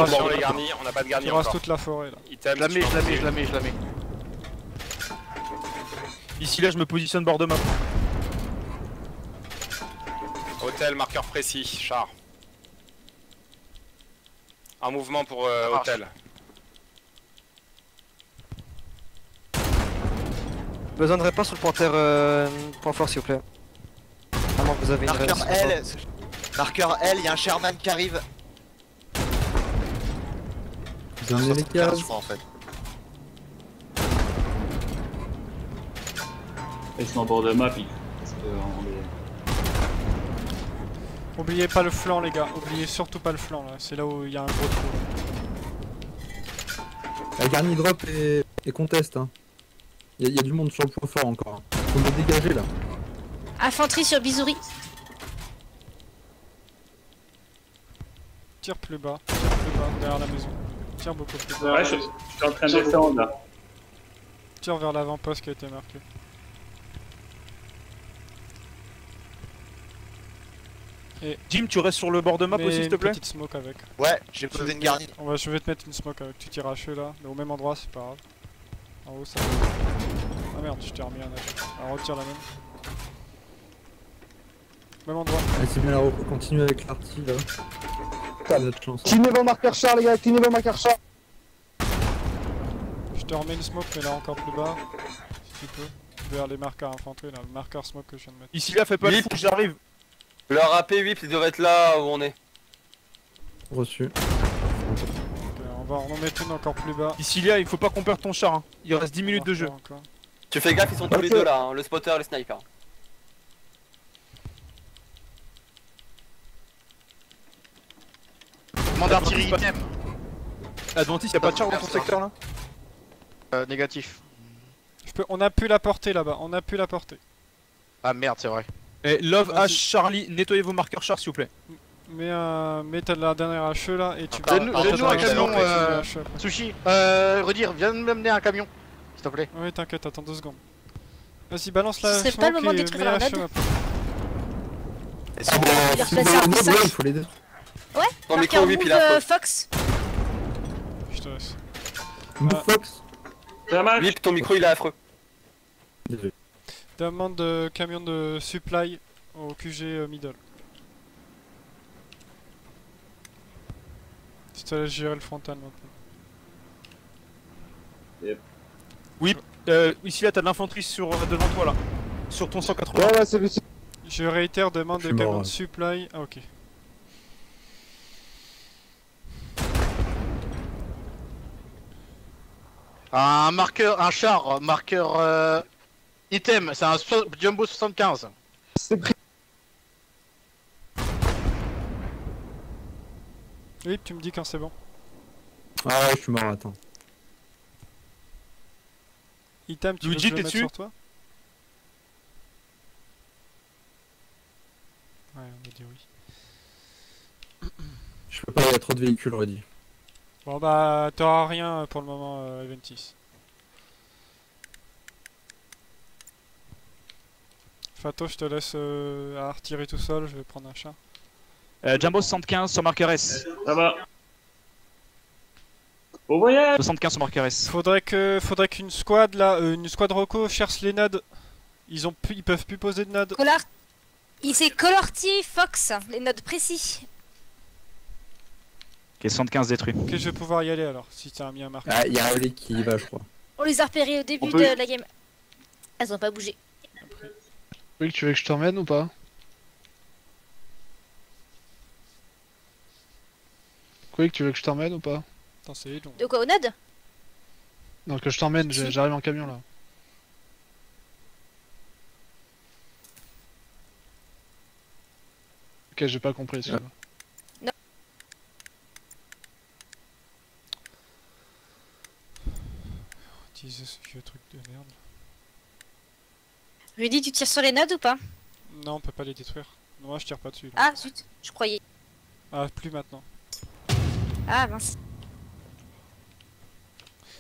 Sur les garnis, on n'a pas de garnis encore. Tu rases toute la forêt là. Je la mets. Ici là, je me positionne bord de map. Hôtel, marqueur précis, char. Un mouvement pour hôtel. Besoin de réponse sur le pointeur point fort s'il vous plaît. Vraiment vous avez une Marqueur réponse. L, marqueur L, il y a un Sherman qui arrive. Vous avez les cases je crois, en fait. Ils sont en bord de map, parce que Oubliez pas le flanc les gars, oubliez surtout pas le flanc là, c'est là où il y a un gros trou. La garni drop et conteste hein. Il y a du monde sur le point fort encore. Faut me dégager là. Infanterie sur Bisouri. Tire plus bas, derrière la maison. Tire beaucoup plus bas. Ouais, je suis en train de descendre là. Tire vers l'avant-poste qui a été marqué. Et Jim, tu restes sur le bord de map aussi, s'il te plaît. Petite smoke avec. Ouais, j'ai posé une garnie. Je vais te mettre une smoke avec. Tu tires HE là, mais au même endroit, c'est pas grave. En haut, ça. Ah merde, je t'ai remis un HE. Alors retire la même. Même endroit. Allez, c'est bien, alors continue avec l'arty là. T'as notre chance. Clinez vos marqueurs char, les gars, clinez vos marqueurs char. Je te remets une smoke, mais là encore plus bas. Si tu peux. Vers les marqueurs infanterie là, le marqueur smoke que je viens de mettre. Ici là, fais pas le fou, j'arrive. Leur AP 8, il devrait être là où on est. Reçu. Ok, on va en mettre une encore plus bas. Ici là, il faut pas qu'on perde ton char. Hein. Il reste 10 minutes de jeu. Encore. Tu fais gaffe, ils sont tous les deux là, hein, le spotter et le sniper. Commande d'artillerie item. Adventis, y'a pas de char dans ton secteur là? Négatif. On a pu la porter là-bas, on a pu la porter. Ah merde, c'est vrai. Et Love H Charlie, nettoyez vos marqueurs char s'il vous plaît. Mets t'as de la dernière HE là et tu Donne-nous un camion, Sushi. Redire, viens me mener un camion, s'il te plaît. Oui, t'inquiète, attends 2 secondes. Vas-y, balance la Ce serait pas le moment de détruire la node. Il faut les deux. Ouais, ton marqueur micro, move Fox. Je te laisse. Move Fox. Vip, ton micro il est affreux. Désolé. Demande de camion de supply au QG middle. Je te laisse gérer le frontal maintenant. Yep. Oui, ici là t'as de l'infanterie sur devant toi là. Sur ton 180. Ouais, c'est lui. Je réitère, demande de camion de supply. Ah ok. Un marqueur, un char, marqueur item, c'est un Jumbo 75. C'est pris. Oui, tu me dis quand c'est bon. Ah ouais, je suis mort, attends. Item, tu veux que je le mette sur toi? Ouais, on va dire oui. Je peux pas, il y a trop de véhicules, redit. Bon bah, t'auras rien pour le moment, Eventis. Fato, je te laisse à artillerie tout seul, je vais prendre un chat. Jumbo 75 sur marqueur S. Ça va. Au voyage. 75 sur marqueur S. Faudrait qu'une squad là, une squad Rocco cherche les nades. Ils peuvent plus poser de nades. C'est Colorty Fox, les nodes précis. Ok, 75 détruits. Ok, je vais pouvoir y aller alors, si t'as mis un marqueur. Ah, il y a Oli qui y va, je crois. On les a repérés au début On peut- de la game. Elles ont pas bougé. Oui, tu veux que je t'emmène ou pas? Quick, tu veux que je t'emmène ou pas? Attends, c'est long. De quoi, au node? Non, que je t'emmène, j'arrive en camion là. Ok, j'ai pas compris, excuse-moi. Utiliser ce vieux truc de merde. Rudy, tu tires sur les nodes ou pas? Non, on peut pas les détruire. Moi, je tire pas dessus. là. Ah, zut, je croyais. Ah, plus maintenant. Ah, mince.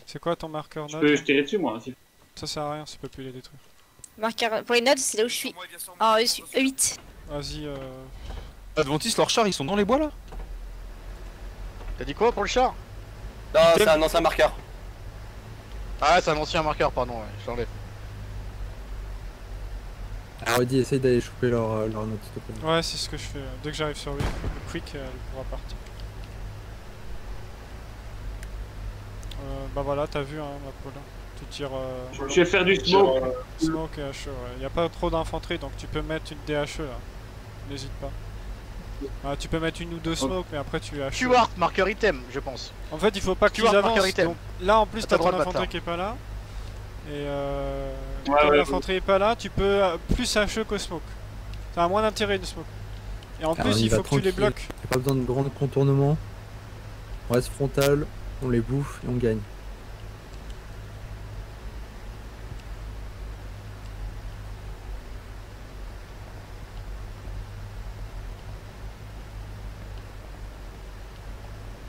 C'est quoi ton marqueur Je node peux tirer dessus moi aussi. Ça sert à rien, ça peut plus les détruire. Marqueur pour les nodes, c'est là où je suis. En E8. Vas-y, Adventis, leurs chars, ils sont dans les bois là? T'as dit quoi pour le char? Non, c'est un ancien marqueur. Ah, c'est un ancien marqueur, pardon, ouais, je l'enlève. Alors Rudy, essaye d'aller choper leur note s'il te plaît. ouais, c'est ce que je fais. Dès que j'arrive sur Quick, elle pourra partir. Bah voilà, t'as vu, hein, ma Paula. Tu tires. Je vais faire du smoke. Smoke et HE, ouais. Y a pas trop d'infanterie, donc tu peux mettre une DHE là. N'hésite pas. Ah, tu peux mettre une ou deux smoke, mais après tu HE. Stuart, marqueur item, je pense. En fait, il faut pas qu'ils Stuart, avancent. marqueur item. Donc, là, en plus, T'as t'as le droit ton de infanterie battre, qui est pas là. Et Ouais, comme ouais, l'infanterie est pas là, tu peux plus HE qu'au smoke. T'as moins d'intérêt une smoke. Et en Alors, plus, on y il va faut que tu les tranquille. bloques. Y a pas besoin de grands contournements. On reste frontal, on les bouffe et on gagne.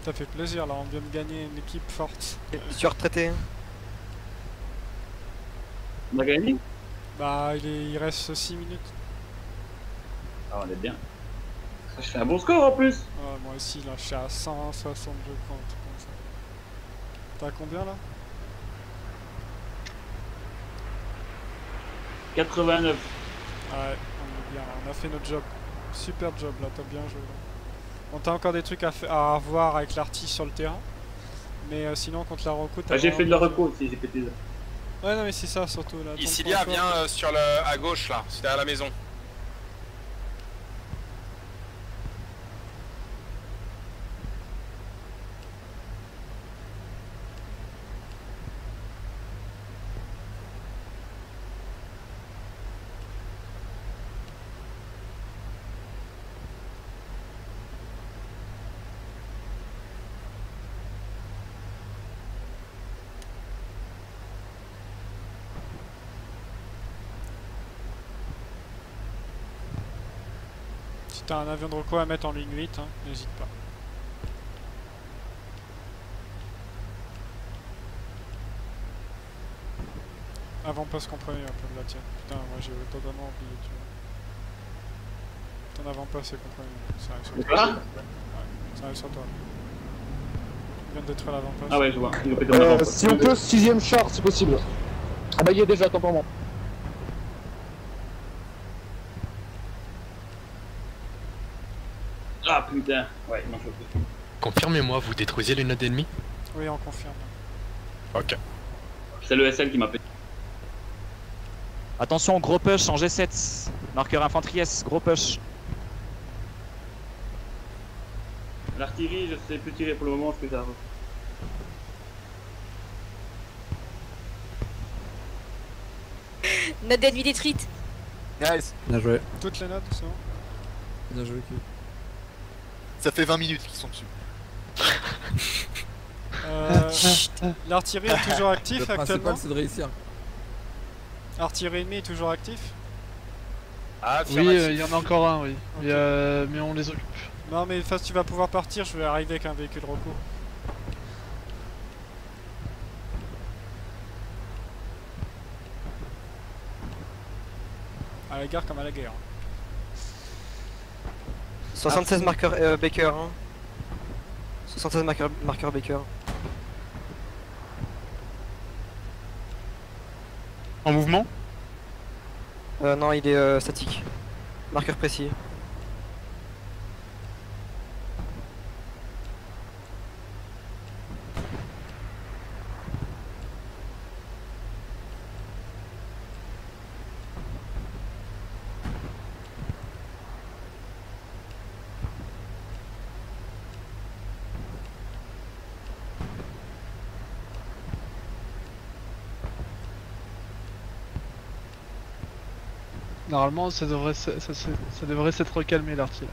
Ça fait plaisir là, on vient de gagner une équipe forte. Stuart traité. On a gagné? Bah, il reste 6 minutes. Ah, on est bien. Je fais un bon score en plus. Ouais, moi aussi, là, je suis à 162 points, un truc comme ça. T'as combien là? 89. Ouais, on est bien là, on a fait notre job. Super job là, t'as bien joué là. Bon, t'as encore des trucs à voir avec l'arty sur le terrain. Mais sinon, contre la reco, t'as. Ah, j'ai fait de la reco aussi, j'ai pété ça. Ouais, non, mais c'est ça surtout là. Ici, viens sur à gauche là, c'est derrière la maison. Si t'as un avion de reco à mettre en ligne 8, hein, n'hésite pas. Avant-poste comprenez un peu de la tienne. Putain, moi j'ai totalement oublié, tu vois. Ton avant-poste est comprenez. Ça arrive sur toi. Quoi? Ouais, ça arrive sur toi. Il vient de détruire l'avant-poste. Ah ouais, je vois. Il va péter mon avant-poste. Si on peut, 6ème char, c'est possible. Ah bah il y est déjà, attends pour moi. Ah putain. Ouais, il m'a chopé. Confirmez-moi, vous détruisez les nodes ennemies? Oui, on confirme. Ok. C'est le SL qui m'a pété. Attention, gros push en G7. Marqueur infanterie S, gros push. L'artillerie, je sais plus tirer pour le moment parce que ça. Node ennemie détruite. Nice. Bien joué. Toutes les notes, c'est bon. Bien joué, Q. Ça fait 20 minutes qu'ils sont dessus. L'artillerie est toujours actif Le actuellement. principal, c'est de réussir. Artillerie ennemie est toujours actif. Ah, Oui, il y en a encore un, oui. Ok. Mais on les occupe. Non mais face tu vas pouvoir partir, je vais arriver avec un véhicule recours. À la gare comme à la guerre. 76 marqueur Baker. Hein. 76 marqueur Baker. En mouvement? Non, il est statique. Marqueur précis. Normalement, ça devrait s'être calmé l'artillerie.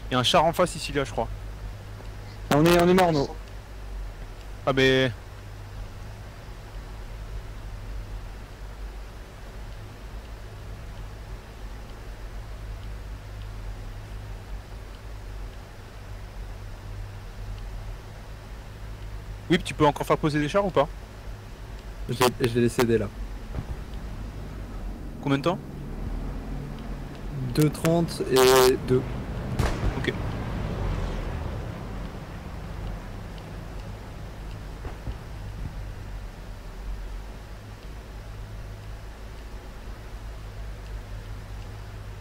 Il y a un char en face ici là, je crois. On est mort, nous. Ah, mais. Whip, tu peux encore faire poser des chars ou pas? Je l'ai laissé aider là. Combien de temps? 2:30 et 2. Ok.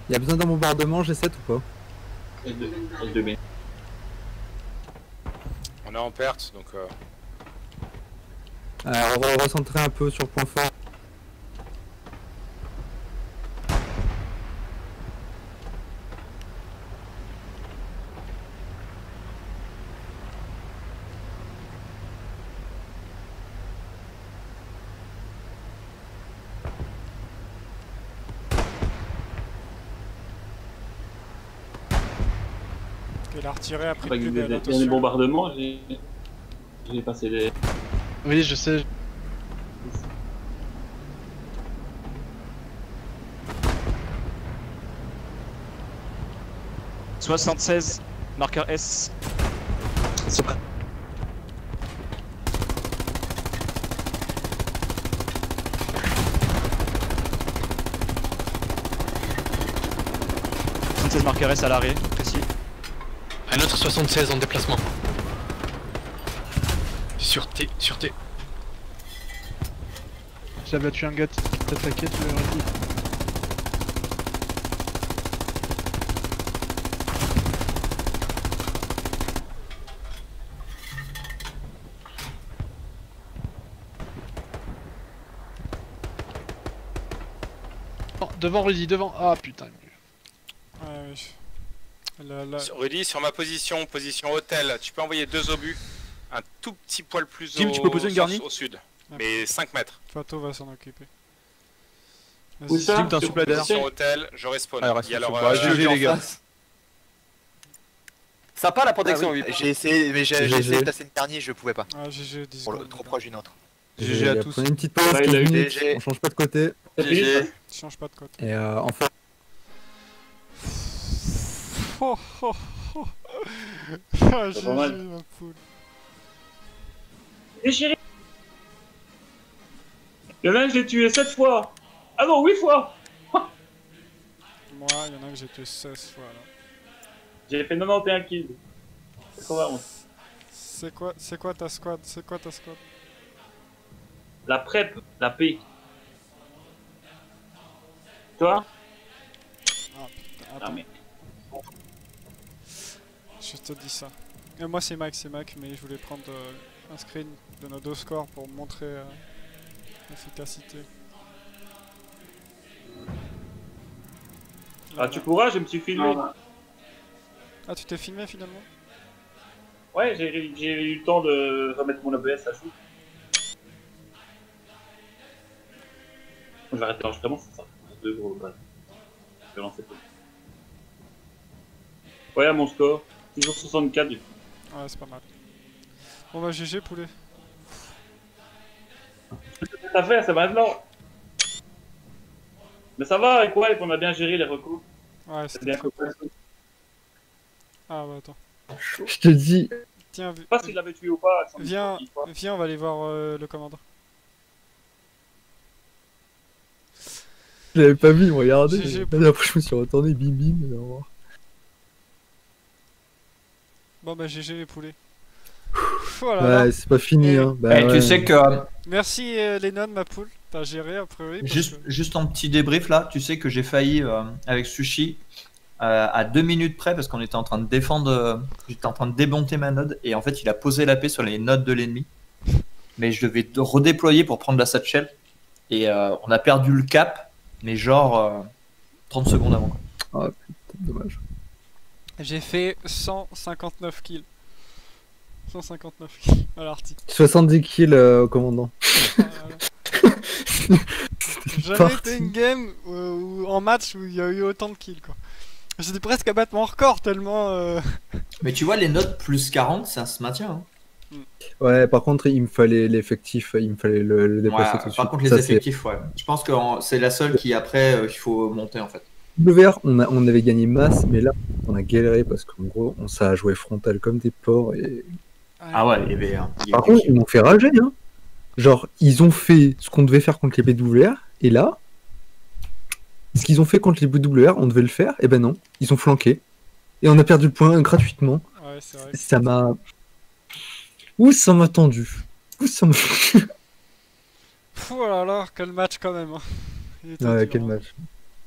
Il y a besoin d'un bombardement G7 ou pas? L2B. On est en perte, donc... Alors, on va recentrer un peu sur le point fort. Et l'artillerie a pris Pas le que plus belle, des attention. bombardements, j'ai passé des... Oui, je sais. « 76, marqueur S. » C'est prêt. Marqueur S à l'arrêt, précis. Un autre 76 en déplacement. Sur T. J'ai abattu un gars qui t'attaquait, tu l'aurais dit. Oh, devant Rudy, devant. Ah putain. Ouais, oui. Rudy, sur ma position hôtel, tu peux envoyer 2 obus, un tout petit poil plus Tim, tu peux poser une garnie au sud, mais 5 mètres. Fato va s'en occuper. Où ça? Tim, t'as un supplément d'air. Position hôtel, je respawn. Alors, Il y a alors, GG les gars. Sympa la protection, oui. oui. J'ai essayé, mais j'ai essayé de placer une dernier, je pouvais pas. Ah, GG, 10 Pour trop proche d'une autre. GG à tous. Prenez une petite pause, Ouais, il a eu minutes, GG. on change pas de côté. GG. Change pas de côté. Et enfin. Oh, oh, oh. Ah, GG, pas mal. ma poule. Et chérie, il y en a un que j'ai tué 7 fois. Ah non, 8 fois. Moi, il y en a que j'ai tué 16 fois là. J'ai fait 91 kills. 91. C'est quoi ta squad? La prep, la paix. Toi? Ah putain, Ah attends. mais... Je te dis ça. Et moi c'est Mac, mais je voulais prendre un screen de nos 2 scores pour montrer l'efficacité. Ah tu pourras, je me suis filmé. Ah, tu t'es filmé finalement? Ouais, j'ai eu le temps de remettre mon OBS à jour. Je vais arrêter l'enregistrement, c'est ça. 2 gros balles. Je vais lancer tout. Ouais, à mon score. Toujours 64 du coup. Ouais, c'est pas mal. Bon bah GG poulet. T'as fait, c'est maintenant. Mais ça va, avec quoi? On a bien géré les recours. Ouais, c'est c'était bien très cool. Ah bah attends. Je te dis. Tiens, Je sais pas s'il l'avait tué ou pas. viens, on va aller voir le commandant. Je l'avais pas vu, regardez. GG. Après, je me suis retourné, bim bim. Et au revoir. Bon bah GG les poulets. Voilà. Ouais, c'est pas fini, hein. Bah, Tu ouais. sais que. Merci Lennon, ma poule. T'as géré a priori. Juste en petit débrief là, tu sais que j'ai failli avec Sushi à 2 minutes près parce qu'on était en train de défendre. J'étais en train de démonter ma node et en fait il a posé la paix sur les nodes de l'ennemi. Mais je devais redéployer pour prendre la satchel et on a perdu le cap, mais genre 30 secondes avant. Quoi. Oh putain, dommage. J'ai fait 159 kills. 159 kills à l'arty. 70 kills au commandant. Ah, voilà. jamais été une game en match où il y a eu autant de kills quoi. J'étais presque à battre mon record tellement. Mais tu vois, les notes plus 40, ça se maintient. Hein. Ouais, par contre, il me fallait l'effectif, il me fallait le déplacer tout de suite. Par contre, les effectifs, ouais. Je pense que c'est la seule qui, après, il faut monter en fait. WR, on avait gagné masse, mais là, on a galéré parce qu'en gros, on s'est joué frontal comme des porcs. Et... Ah ouais, il y avait. Par contre, ils m'ont fait rager, hein. Genre, ils ont fait ce qu'on devait faire contre les BWR, et là, ce qu'ils ont fait contre les BWR, on devait le faire, et ben non, ils ont flanqué. Et on a perdu le point gratuitement. Ouais, c'est vrai. Ça m'a. Ouh, ça m'a tendu. Ouh, ça m'a. Oh là là, quel match quand même. Hein. Ouais, quel match.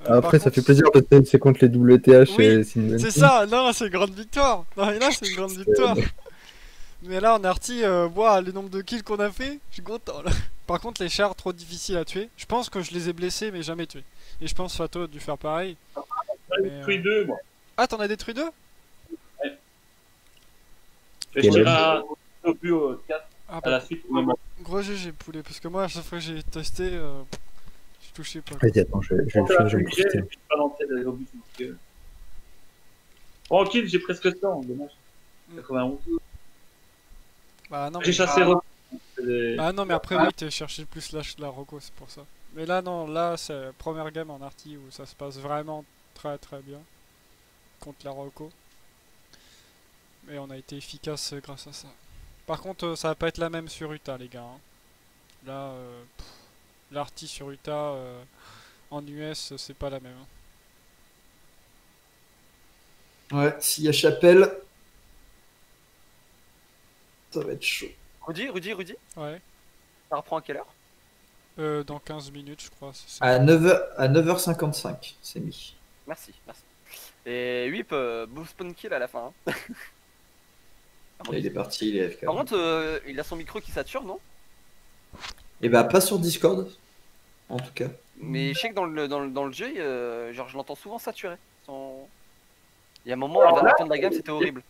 Après, ça fait plaisir parce que c'est contre les WTH oui, et c'est ça, non, c'est une grande victoire. Non, mais là, c'est une grande victoire. Mais là, en arty, le nombre de kills qu'on a fait, je suis content là. Par contre, les chars, trop difficiles à tuer. Je pense que je les ai blessés, mais jamais tués. Et je pense Fato a dû faire pareil. J'en ai détruit 2, moi. Ah, t'en as détruit 2? Ouais. Je tire au plus haut 4 à la suite. Gros GG poulet, parce que moi, à chaque fois que j'ai testé, je touchais pas. Vas-y, attends, je vais me profiter. Tranquille, j'ai presque 100, dommage. 91. Bah non, j'ai chassé Ah non, mais après, oui, t'es cherché plus la Rocco, c'est pour ça. Mais là, non, là, c'est la première game en arty où ça se passe vraiment très très bien contre la Rocco. Et on a été efficace grâce à ça. Par contre, ça va pas être la même sur Utah, les gars. Hein. Là, l'arty sur Utah en US, c'est pas la même. Hein. Ouais, s'il y a Chapelle, ça va être chaud. Rudy Ouais. Ça reprend à quelle heure Dans 15 minutes, je crois. À 9h55, c'est mis. Merci. Et Whip, spawn kill à la fin. Hein. Il est parti, il est AFK. Par contre, il a son micro qui sature, non? Et bah, pas sur Discord, en tout cas. Mais je sais que dans le jeu, genre, je l'entends souvent saturer. Il y a un moment, à la fin de la game, c'était horrible.